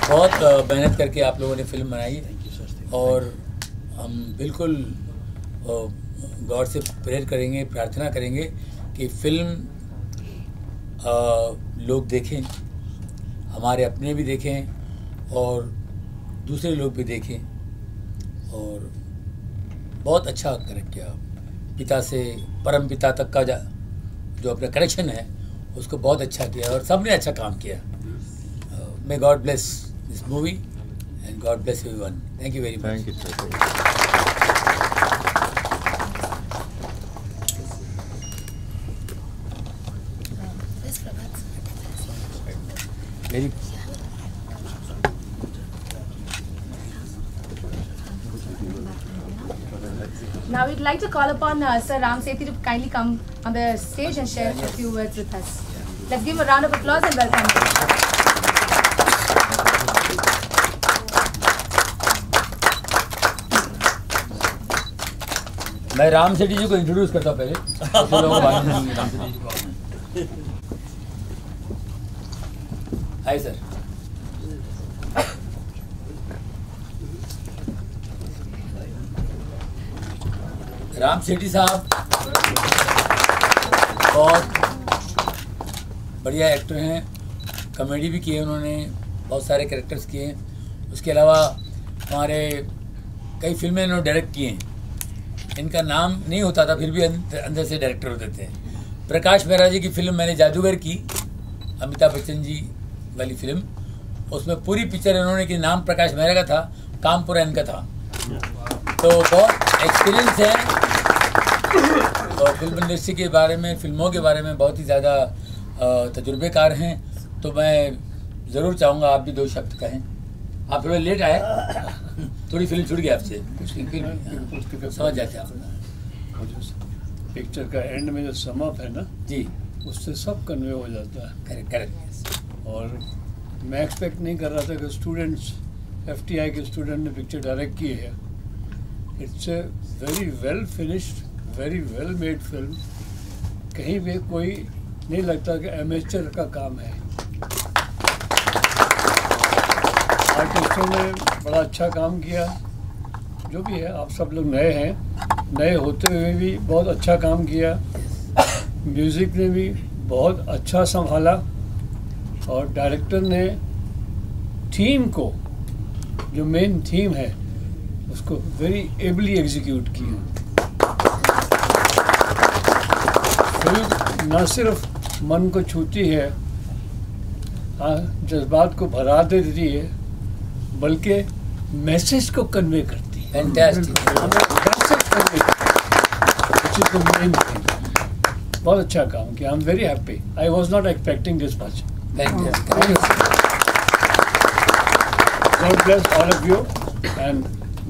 बहुत मेहनत करके आप लोगों ने फिल्म बनाई है और हम बिल्कुल गॉड से प्रेयर करेंगे, प्रार्थना करेंगे कि फिल्म लोग देखें, हमारे अपने भी देखें और दूसरे लोग भी देखें। और बहुत अच्छा कनेक्ट किया, पिता से परम पिता तक का जो अपना कनेक्शन है उसको बहुत अच्छा किया और सबने अच्छा काम किया। May God bless this movie and God bless everyone. Thank you very much. Thank you sir. Very Now we'd like to call upon Sir Ram Sethi to kindly come on the stage and share a few words with us. Let's give a round of applause and welcome him. मैं राम सेठी जी को introduce करता हूँ पहले, ऐसे लोगों को मालूम नहीं है राम सेठी जी को। Hi sir. राम सेठी साहब बहुत बढ़िया एक्टर हैं, कॉमेडी भी की है उन्होंने, बहुत सारे कैरेक्टर्स किए हैं। उसके अलावा हमारे कई फिल्में इन्होंने डायरेक्ट की हैं। इनका नाम नहीं होता था फिर भी अंदर से डायरेक्टर होते थे। प्रकाश मेहरा जी की फिल्म मैंने जादूगर की, अमिताभ बच्चन जी वाली फिल्म, उसमें पूरी पिक्चर इन्होंने की, नाम प्रकाश मेहरा का था, काम पूरा इनका था। तो बहुत एक्सपीरियंस है और फिल्म इंडस्ट्री के बारे में, फिल्मों के बारे में बहुत ही ज़्यादा तजुर्बेकार हैं, तो मैं ज़रूर चाहूँगा आप भी 2 शब्द कहें। आप थोड़ा लेट आए, थोड़ी फिल्म छूट गई आपसे, कुछ फिल्म समझ जाते आप। पिक्चर का एंड में जो सम अप है ना जी, उससे सब कन्वे हो जाता है। Correct correct. और मैं एक्सपेक्ट नहीं कर रहा था कि स्टूडेंट्स, FTI के स्टूडेंट ने पिक्चर डायरेक्ट की है। It's a very well finished, very well made film. कहीं भी कोई नहीं लगता कि एमेचर का काम है। आर्टिस्टों ने बड़ा अच्छा काम किया। जो भी है, आप सब लोग नए हैं, नए होते हुए भी बहुत अच्छा काम किया। म्यूज़िक ने भी बहुत अच्छा संभाला और डायरेक्टर ने थीम को, जो मेन थीम है, उसको वेरी एबली एग्जीक्यूट किया। फिल्म न सिर्फ मन को छूती है, जज्बात को भरा देती है, बल्कि मैसेज को कन्वे करती है। फैंटास्टिक। बहुत अच्छा काम किया। I am very happy. I was not expecting this much. God bless all of you and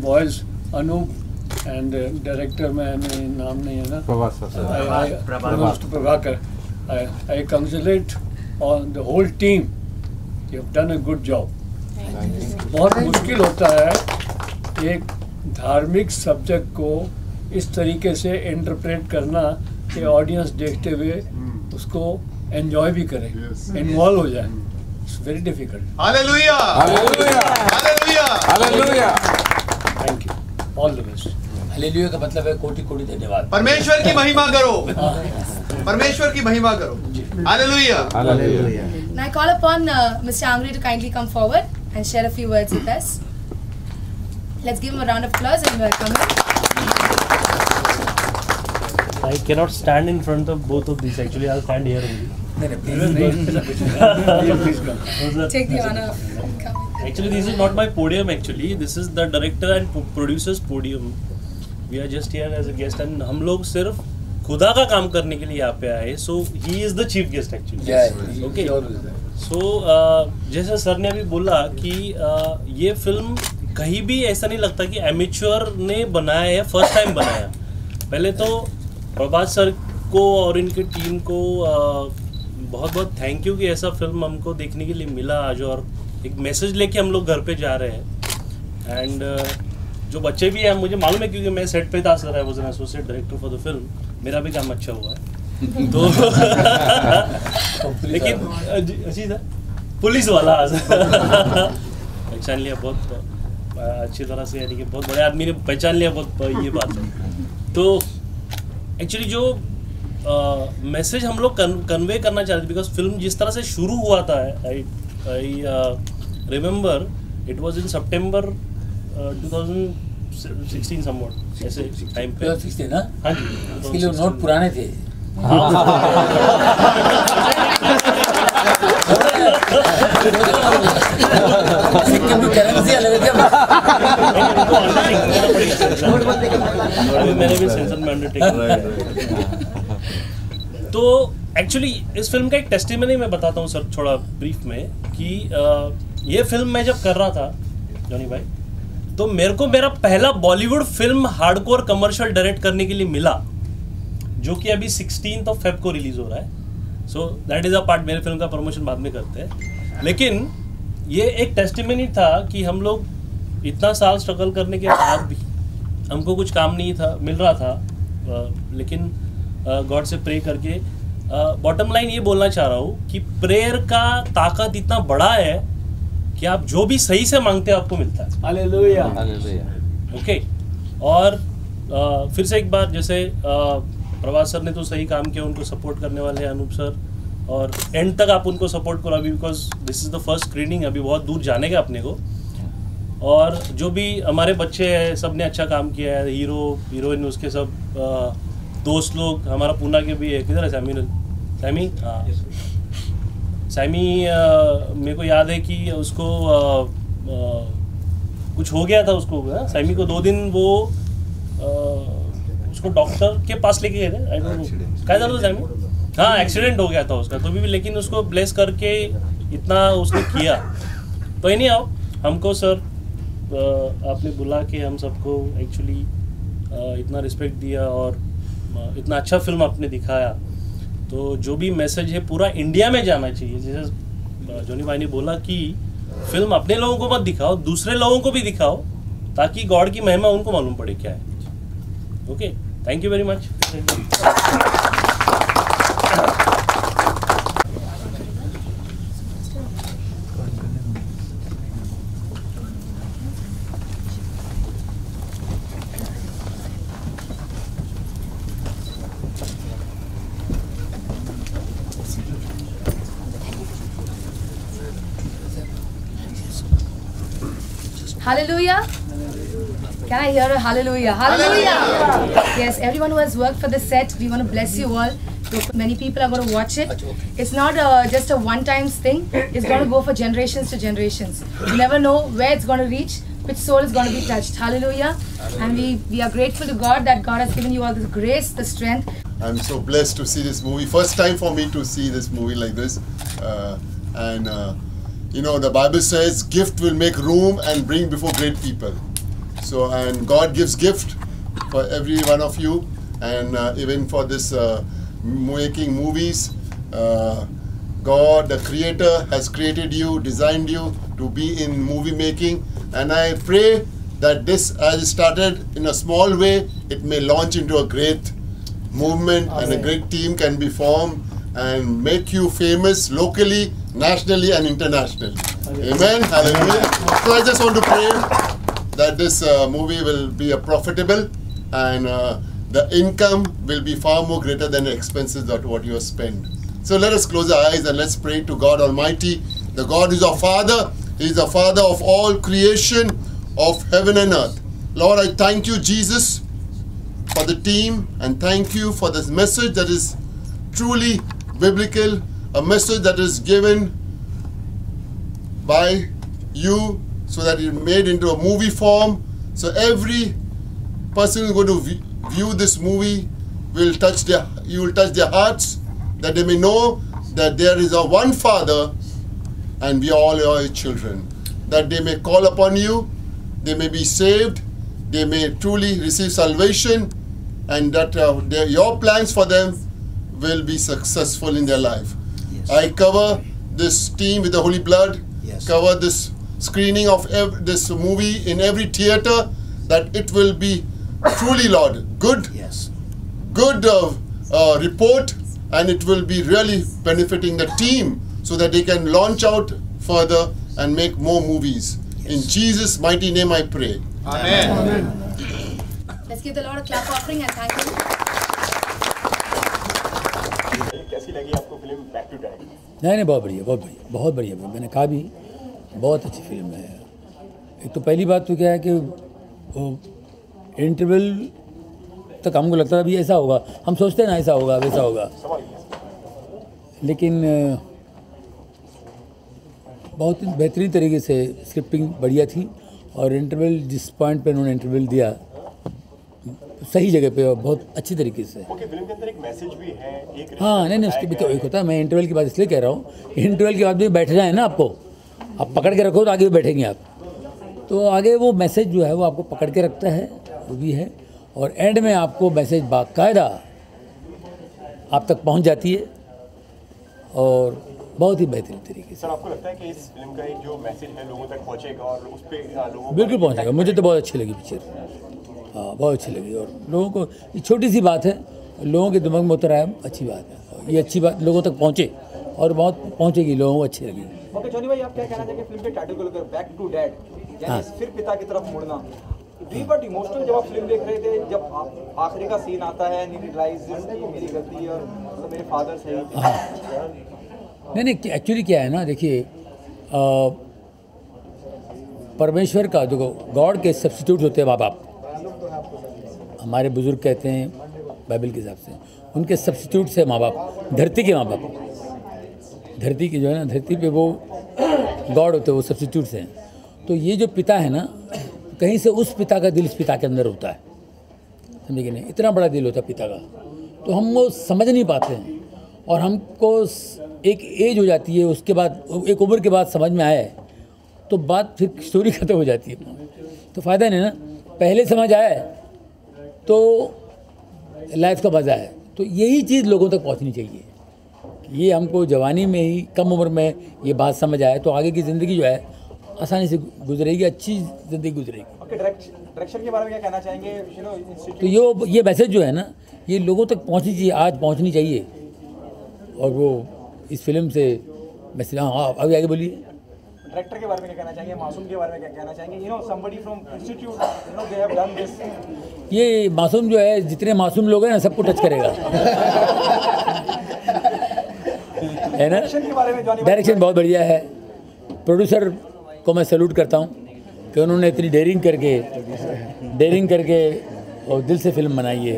boys, Anup and director में नाम नहीं है ना, Prabhakar. I congratulate on the whole team. You have done a good job. बहुत मुश्किल होता है एक धार्मिक सब्जेक्ट को इस तरीके से इंटरप्रेट करना कि ऑडियंस देखते हुए उसको एंजॉय भी करे, इन्वॉल्व हो जाए। It's very difficult. Hallelujah! Hallelujah! Hallelujah! Hallelujah! Thank you. All the best. Hallelujah का मतलब है कोटि कोटि धन्यवाद। परमेश्वर की महिमा करो, परमेश्वर की महिमा करो। Hallelujah! Hallelujah! Now I call upon Mr. Angri to kindly come forward and share a few words with us. Let's give him a round of applause and welcome him. I cannot stand in front of both of these. Actually, I'll stand here only. Take the honor of Actually, this is not my podium. Actually, this is the director and producer's podium. We are just here as a guest, and हम लोग सिर्फ खुदा का काम करने के लिए यहाँ पे आए. So he is the chief guest actually. Okay. So जैसे सर ने अभी बोला कि ये फिल्म कहीं भी ऐसा नहीं लगता कि एमेच्योर ने बनाया है, फर्स्ट टाइम बनाया. पहले तो प्रभात सर को और इनकी टीम को बहुत बहुत थैंक यू कि ऐसा फिल्म हमको देखने के लिए मिला आज, और एक मैसेज लेके हम लोग घर पे जा रहे हैं. एंड जो बच्चे भी हैं, मुझे मालूम है क्योंकि मैं सेट पे था sir, I was an associate director for the film, मेरा भी काम अच्छा हुआ है. तो लेकिन अच्छी था पुलिस वाला पहचान लिया बहुत अच्छी तरह से, यानी कि बहुत बड़े आदमी ने पहचान लिया, बहुत ये बात है. तो एक्चुअली जो मैसेज हम लोग कन्वे करना चाहते थे, बिकॉज फिल्म जिस तरह से शुरू हुआ था, I remember it was in September 2016 somewhat ऐसे टाइम पे. 2016 ना? हाँ जी, इसके लिए नोट पुराने थे. सिक्किम की करेंसी अलग है. मैंने भी सेंसर में अंडरटेक. तो एक्चुअली इस फिल्म का एक टेस्टिमनी मैं बताता हूँ सर थोड़ा ब्रीफ में, कि ये फिल्म मैं जब कर रहा था जॉनी भाई, तो मेरे को मेरा पहला Bollywood film hardcore commercial direct करने के लिए मिला, जो कि अभी 16 फेब को रिलीज हो रहा है. So that is a part. मेरे फिल्म का प्रमोशन बाद में करते हैं, लेकिन ये एक टेस्टिमनी था कि हम लोग इतना साल स्ट्रगल करने के बाद भी हमको कुछ काम नहीं था मिल रहा था, लेकिन गॉड से प्रे करके बॉटम लाइन ये बोलना चाह रहा हूँ कि प्रेयर का ताकत इतना बड़ा है कि आप जो भी सही से मांगते हैं आपको मिलता है. हालेलुया. ओके. और फिर से एक बार, जैसे प्रभात सर ने तो सही काम किया, उनको सपोर्ट करने वाले हैं अनूप सर, और एंड तक आप उनको सपोर्ट करो अभी, because this is the first screening, अभी बहुत दूर जाने का अपने को. और जो भी हमारे बच्चे हैं सब ने अच्छा काम किया है, हीरो हीरोइन उसके सब दोस्त लोग, हमारा पूना के भी है. किधर है सैमी? सैमी, हाँ सैमी, मेरे को याद है कि उसको कुछ हो गया था उसको. सैमी को 2 दिन वो उसको डॉक्टर के पास लेके गए थे, आई डोंट नो क्या झालं होतं टाइम, हाँ एक्सीडेंट हो गया था उसका, तो भी लेकिन उसको ब्लेस करके इतना उसने किया। तो नहीं आओ हमको सर आपने बुला के हम सबको एक्चुअली इतना रिस्पेक्ट दिया और इतना अच्छा फिल्म आपने दिखाया, तो जो भी मैसेज है पूरा इंडिया में जाना चाहिए। जैसे जॉनी भाई ने बोला कि फिल्म अपने लोगों को मत दिखाओ, दूसरे लोगों को भी दिखाओ, ताकि गॉड की महिमा उनको मालूम पड़े क्या है। Okay, thank you very much. Hallelujah. Can I hear a hallelujah? Hallelujah. Yes, everyone who has worked for the set, we want to bless you all. Many people are going to watch it. It's not just a one-time thing. It's going to go for generations to generations. You never know where it's going to reach, which soul is going to be touched. Hallelujah. And we are grateful to God that God has given you all the grace, the strength. I'm so blessed to see this movie. First time for me to see this movie like this. You know, the Bible says gift will make room and bring before great people. So, and God gives gift for every one of you, and even for this making movies. God, the Creator, has created you, designed you to be in movie making, and I pray that this, as it started in a small way, it may launch into a great movement. Amen. And a great team can be formed and make you famous locally, nationally and internationally. Amen. Hallelujah. So I just want to pray that this movie will be a profitable, and the income will be far more greater than the expenses that what you have spent. So let us close our eyes and let's pray to God Almighty. The God is our Father. He is the Father of all creation of heaven and earth. Lord, I thank you, Jesus, for the team, and thank you for this message that is truly biblical, a message that is given by you so that it made into a movie form. So every person who is going to view this movie will touch you will touch their hearts, that they may know that there is a one Father and we are all your children, that they may call upon you, they may be saved, they may truly receive salvation, and that your plans for them will be successful in their life. Yes. I cover this team with the holy blood. Yes. Cover this screening of this movie in every theater, that it will be truly, Lord, good, yes, good report, and it will be really benefiting the team so that they can launch out further and make more movies. Yes. In Jesus' mighty name I pray. Amen. Amen. Let's give the Lord a clap offering and thank Him. कैसी लगी आपको film back to dad? नहीं, बहुत बढ़िया, बहुत बढ़िया, बहुत बढ़िया। मैंने कहा भी बहुत अच्छी फिल्म है। एक तो पहली बात तो क्या है कि वो इंटरवल तक हमको लगता था भी ऐसा होगा, हम सोचते हैं ना ऐसा होगा वैसा होगा, लेकिन बहुत बेहतरीन तरीके से स्क्रिप्टिंग बढ़िया थी, और इंटरवल जिस पॉइंट पे उन्होंने इंटरवल दिया सही जगह पे और बहुत अच्छी तरीके से। ओके, फिल्म के अंदर एक मैसेज भी है, एक हाँ, नहीं उसके भी तो एक होता है। मैं इंटरवल की बात इसलिए कह रहा हूँ, इंटरवल के बाद भी बैठ जाए ना, आपको आप पकड़ के रखो तो आगे भी बैठेंगे आप, तो आगे वो मैसेज जो है वो आपको पकड़ के रखता है, वो भी है, और एंड में आपको मैसेज बाकायदा आप तक पहुँच जाती है, और बहुत ही बेहतरीन तरीके से। सर, आपको लगता है कि इस फिल्म का एक जो मैसेज है लोगों तक पहुँचेगा और उस पर लोगों बिल्कुल पहुँचेगा। मुझे तो बहुत अच्छी लगी पिक्चर, हाँ बहुत अच्छी लगी, और लोगों को ये छोटी सी बात है, लोगों के दिमाग में उतर आया, अच्छी बात है, ये अच्छी बात लोगों तक पहुँचे और बहुत पहुँचेगी, लोगों को अच्छी लगी। ओके जॉनी भाई, आप क्या कहना चाहेंगे फिल्म के टाइटल को लेकर, बैक टू डैड, यानी फिर पिता की तरफ मुड़ना? वी वर इमोशनल जब आप फिल्म देख रहे थे, जब आखिरी का सीन आता है, रियलाइजेस की मेरी गलती और मतलब मेरे फादर सही। नहीं, एक्चुअली क्या है ना, देखिए परमेश्वर का देखो, गॉड के सब्स्टिट्यूट होते हैं माँ बाप, हमारे बुजुर्ग कहते हैं बाइबल के हिसाब से, उनके सब्स्टिट्यूट से माँ बाप, धरती के माँ बाप, धरती के जो है ना, धरती पे वो गॉड होते हैं, वो सब्स्टिट्यूट्स हैं। तो ये जो पिता है ना, कहीं से उस पिता का दिल इस पिता के अंदर होता है, समझे कि नहीं, इतना बड़ा दिल होता है पिता का, तो हम वो समझ नहीं पाते हैं। और हमको एक एज हो जाती है, उसके बाद एक उम्र के बाद समझ में आए तो बात फिर स्टोरी खत्म हो जाती है, तो फ़ायदा नहीं ना। पहले समझ आए तो लाइफ का मज़ा है। तो यही चीज़ लोगों तक पहुंचनी चाहिए। ये हमको जवानी में ही, कम उम्र में ये बात समझ आए तो आगे की ज़िंदगी जो है आसानी से गुजरेगी, अच्छी ज़िंदगी गुजरेगी। डायरेक्शन के बारे में क्या कहना चाहेंगे? तो ये मैसेज जो है ना, ये लोगों तक पहुंचनी चाहिए, आज पहुंचनी चाहिए। और वो इस फिल्म से मैसेज, हाँ अभी आगे बोलिए। डायरेक्टर के बारे में क्या कहना चाहेंगे? मासूम के बारे में क्या कहना चाहेंगे? somebody from institute, they have done this. ये मासूम जो है, जितने मासूम लोग हैं ना, सबको टच करेगा है ना। डायरेक्शन बहुत बढ़िया है। प्रोड्यूसर को मैं सैल्यूट करता हूँ कि उन्होंने इतनी डेयरिंग करके और दिल से फिल्म बनाई है।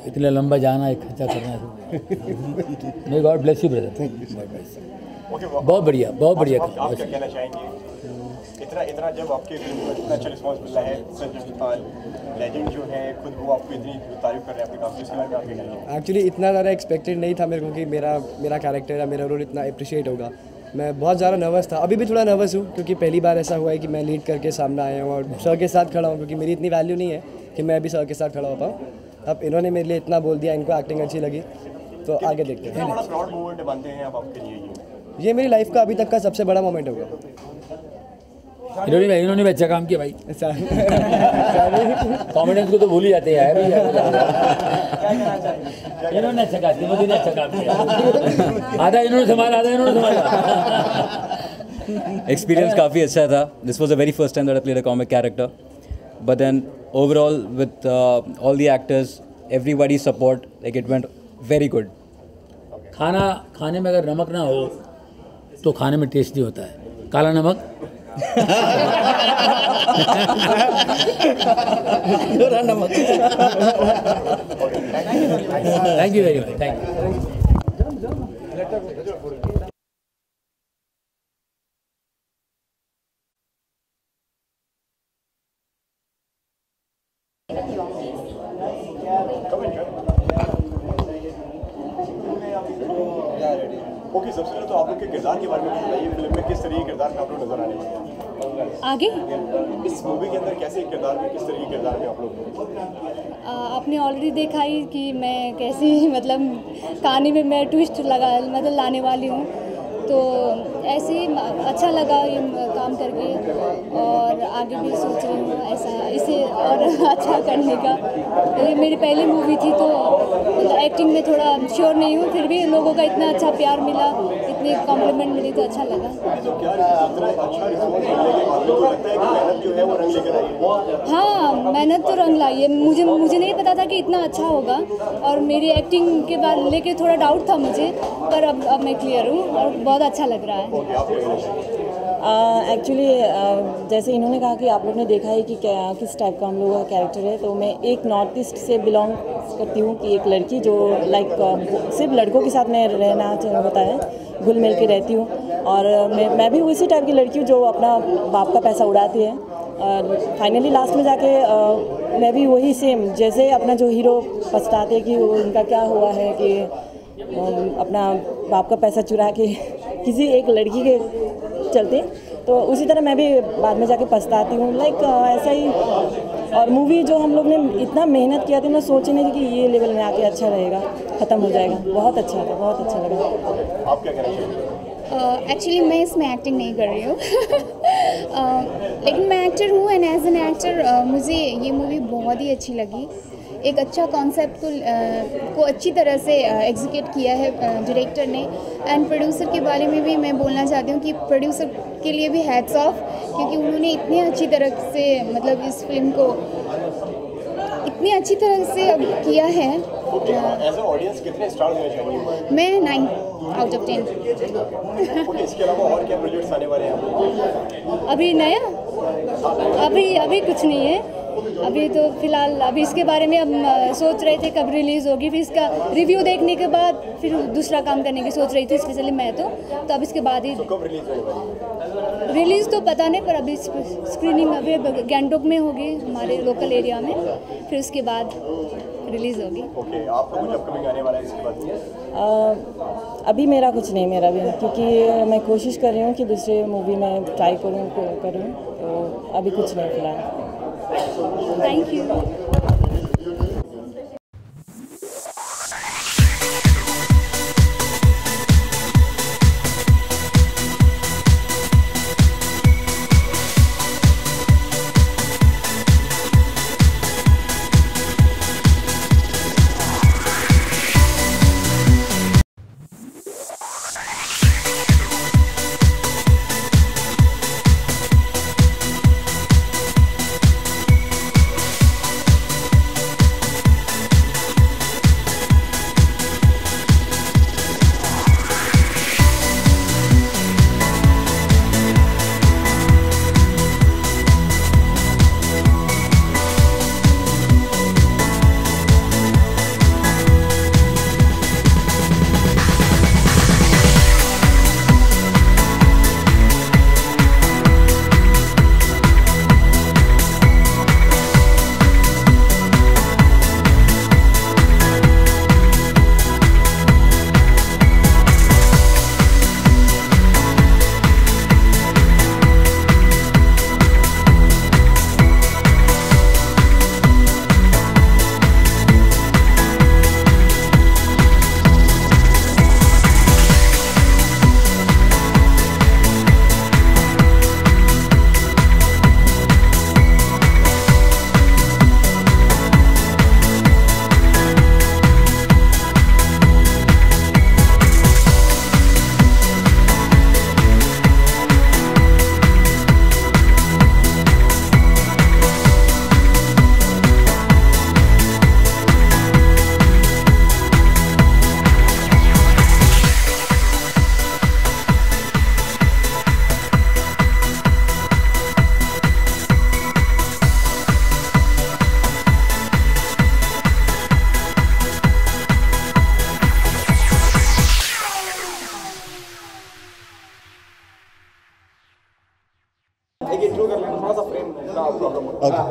इतना लंबा जाना है, खर्चा करना है। May God bless you brother. बहुत बढ़िया, बहुत बढ़िया। आप क्या कहना चाहेंगे? इतना जब आपके फिल्म को इतना अच्छा रिस्पॉन्स मिल रहा है, लेजेंड जो है खुद वो आपको इतनी तारीफ कर रहे हैं आपके काम की, उसके बारे में आप क्या कहेंगे? एक्चुअली इतना ज़्यादा एक्सपेक्टेड नहीं था मेरे को कि मेरा कैरेक्टर या मेरा रोल इतना अप्रिशिएट होगा। मैं बहुत ज़्यादा नर्वस था, अभी भी थोड़ा नर्वस हूँ, क्योंकि पहली बार ऐसा हुआ है कि मैं लीड करके सामने आया हूँ और सर के साथ खड़ा हूँ, क्योंकि मेरी इतनी वैल्यू नहीं है कि मैं भी सर के साथ खड़ा हो पाऊँ। अब इन्होंने मेरे लिए इतना बोल दिया, इनको एक्टिंग अच्छी लगी, तो आगे देखते हैं। ये मेरी लाइफ का अभी तक का सबसे बड़ा मोमेंट होगा। इन्होंने भी अच्छा काम किया भाई। कॉमेडियंस को तो भूल ही जाते हैं यार। इन्होंने अच्छा काम किया, मोदी ने अच्छा काम किया। आधा इन्होंने संभाला, आधा इन्होंने संभाला। एक्सपीरियंस काफ़ी अच्छा था। This was the very first time that I played a comic character, but then overall with all the actors, everybody support, like it went very good. खाने में अगर नमक ना हो तो खाने में टेस्ट नहीं होता है। काला नमक नमक। Thank you very much. Thank you. Okay, सबसे पहले तो आप लोग के किरदार के बारे में बताइए। फिल्म में किस तरह के किरदार में आप लोग नजर आने वाले हैं? आगे इस मूवी के अंदर कैसे किरदार में, किस तरह के किरदार में आप लोग? आपने ऑलरेडी देखा ही कि मैं कैसी मतलब कहानी में मैं ट्विस्ट लाने वाली हूँ, तो ऐसे ही अच्छा लगा ये काम करके, और आगे भी सोच रही हूँ ऐसा इसे और अच्छा करने का। ये मेरी पहली मूवी थी, तो मतलब एक्टिंग में थोड़ा श्योर नहीं हूँ, फिर भी लोगों का इतना अच्छा प्यार मिला, इतनी कॉम्प्लीमेंट मिली, तो अच्छा लगा। हाँ, मेहनत तो रंग लाई है। मुझे नहीं पता था कि इतना अच्छा होगा, और मेरी एक्टिंग के बाद लेके थोड़ा डाउट था मुझे, पर अब मैं क्लियर हूँ और बहुत अच्छा लग रहा है। एक्चुअली जैसे इन्होंने कहा कि आप लोग ने देखा है कि किस टाइप का हम लोगों का कैरेक्टर है, तो मैं एक नॉर्थ ईस्ट से बिलोंग करती हूँ कि एक लड़की जो लाइक सिर्फ लड़कों के साथ में रहना होता है, घुल मिल के रहती हूँ, और मैं भी उसी टाइप की लड़की हूँ जो अपना बाप का पैसा उड़ाती है। फाइनली लास्ट में जाके मैं भी वही सेम, जैसे अपना जो हीरो पछताते कि उनका क्या हुआ है कि अपना बाप का पैसा चुरा के किसी एक लड़की के चलते, तो उसी तरह मैं भी बाद में जाके पछताती हूँ, लाइक ऐसा ही। और मूवी जो हम लोग ने इतना मेहनत किया था, मैं सोची नहीं थी कि ये लेवल में आके अच्छा रहेगा, ख़त्म हो जाएगा। बहुत अच्छा था, बहुत अच्छा लगा। आप क्या कहना चाहिए? एक्चुअली मैं इसमें एक्टिंग नहीं कर रही हूँ लेकिन मैं एक्टर हूँ, एंड एज एन एक्टर मुझे ये मूवी बहुत ही अच्छी लगी। एक अच्छा कॉन्सेप्ट को अच्छी तरह से एग्जीक्यूट किया है डायरेक्टर ने, एंड प्रोड्यूसर के बारे में भी मैं बोलना चाहती हूँ कि प्रोड्यूसर के लिए भी हैट्स ऑफ, क्योंकि उन्होंने इतनी अच्छी तरह से मतलब इस फिल्म को इतनी अच्छी तरह से किया है। एज अ ऑडियंस कितने स्टार देना चाहेंगे? मैं 9 आउट ऑफ 10। इसके अलावा और क्या प्रोजेक्ट्स आने वाले हैं? अभी नया अभी कुछ नहीं है। अभी तो फिलहाल अभी इसके बारे में हम सोच रहे थे कब रिलीज़ होगी, फिर इसका रिव्यू देखने के बाद फिर दूसरा काम करने की सोच रही थी, स्पेशली मैं तो अब इसके बाद ही। कब रिलीज होने वाली है? रिलीज़ तो पता नहीं, पर अभी स्क्रीनिंग अभी गैंगटॉक में होगी हमारे लोकल एरिया में, फिर उसके बाद रिलीज़ होगी। ओके, आपको कुछ अपकमिंग आने वाला है इसके बाद? अभी मेरा कुछ नहीं, मेरा भी, क्योंकि मैं कोशिश कर रही हूँ कि दूसरे मूवी में ट्राई करूँ, तो अभी कुछ नहीं फिलहाल। Thank you.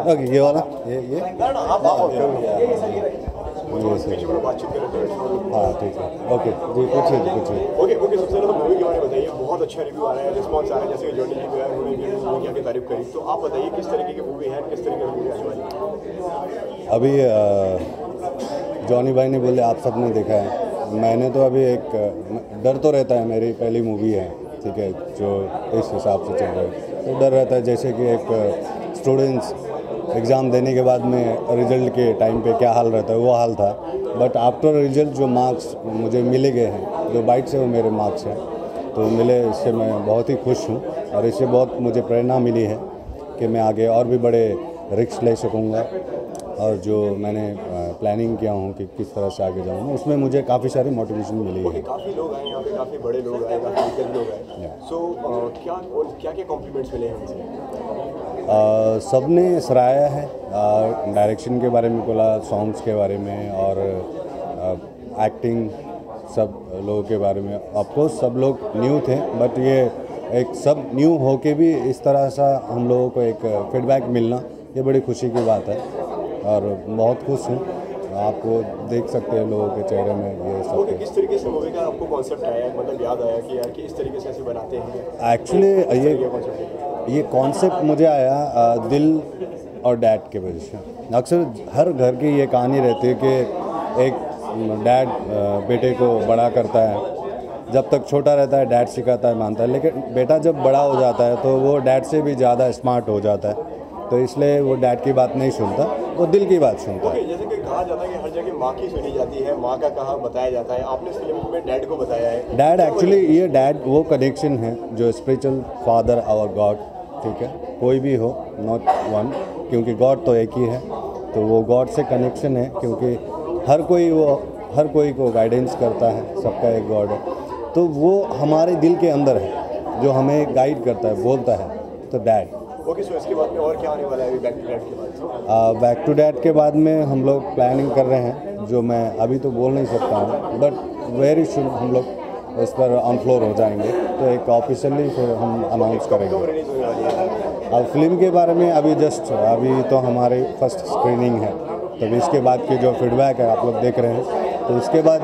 ओके, ये वाला ये बातचीत करें। हाँ ठीक है, ओके जी, पूछिए ओके, सबसे पहले तो मूवी के बारे में बताइए। बहुत अच्छा रिव्यू आ रहा है, रिस्पॉन्स आ रहा है, जैसे कि जॉनी जी को है, उन्होंने क्या तारीफ करी, तो आप बताइए किस तरीके की मूवी है, किस तरीके की मूवी आने वाली है? अभी जॉनी भाई ने बोले आप सबने देखा है, मैंने तो अभी एक डर तो रहता है, मेरी पहली मूवी है, ठीक है, जो इस हिसाब से चल रहा है, तो डर रहता है जैसे कि एक स्टूडेंट्स एग्ज़ाम देने के बाद में रिज़ल्ट के टाइम पे क्या हाल रहता है, वो हाल था। बट आफ्टर रिज़ल्ट जो मार्क्स मुझे मिले गए हैं, जो बाइट से वो मेरे मार्क्स हैं, तो मिले, इससे मैं बहुत ही खुश हूँ और इससे बहुत मुझे प्रेरणा मिली है कि मैं आगे और भी बड़े रिस्क ले सकूँगा, और जो मैंने प्लानिंग किया हूँ कि किस तरह से आगे जाऊँ, उसमें मुझे काफ़ी सारी मोटिवेशन मिली है। काफ़ी लोग आए यहाँ पे, काफ़ी बड़े लोग आए, काफ़ी लोग आए, सो क्या कॉम्प्लीमेंट्स मिले हैं उनसे? सबने सराहा है, डायरेक्शन के बारे में बोला, सॉन्ग्स के बारे में और एक्टिंग, सब लोगों के बारे में। ऑफकोर्स सब लोग न्यू थे, बट ये एक सब न्यू होके भी इस तरह सा हम लोगों को एक फीडबैक मिलना, ये बड़ी खुशी की बात है और बहुत खुश हूँ। आपको देख सकते हैं लोगों के चेहरे में ये सब। किस तरीके से मूवी का आपको कॉन्सेप्ट आया, मतलब याद आया कि यार कि इस तरीके से ऐसे बनाते हैं? एक्चुअली ये कॉन्सेप्ट मुझे आया दिल और डैड के वजह से। अक्सर हर घर की ये कहानी रहती है कि एक डैड बेटे को बड़ा करता है, जब तक छोटा रहता है डैड सिखाता है, मानता है, लेकिन बेटा जब बड़ा हो जाता है तो वो डैड से भी ज़्यादा स्मार्ट हो जाता है, तो इसलिए वो डैड की बात नहीं सुनता, वो दिल की बात सुनता है। जैसे कि कहा जाता है कि हर जगह माँ की सुनी जाती है, माँ का कहा बताया जाता है, आपने इस फिल्म में डैड को बताया है। डैड एक्चुअली ये डैड वो कनेक्शन है जो स्पिरिचुअल फादर आवर गॉड, ठीक है, कोई भी हो, नॉट वन, क्योंकि गॉड तो एक ही है, तो वो गॉड से कनेक्शन है, क्योंकि हर कोई को गाइडेंस करता है, सबका एक गॉड है, तो वो हमारे दिल के अंदर है जो हमें गाइड करता है, बोलता है, तो डैड। ओके, सो इसके बाद में और क्या आने वाला है बैक टू डैड के बाद? बैक टू डैड के बाद में हम लोग प्लानिंग कर रहे हैं, जो मैं अभी तो बोल नहीं सकता हूँ, बट वेरी सुन हम लोग उस पर ऑन फ्लोर हो जाएंगे, तो एक ऑफिशियली फिर हम अनाउंस करेंगे। अब फिल्म के बारे में अभी तो हमारी फर्स्ट स्क्रीनिंग है, तो इसके बाद की जो फीडबैक है आप लोग देख रहे हैं, तो इसके बाद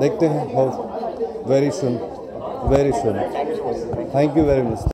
देखते हैं, very soon. Thank you very much.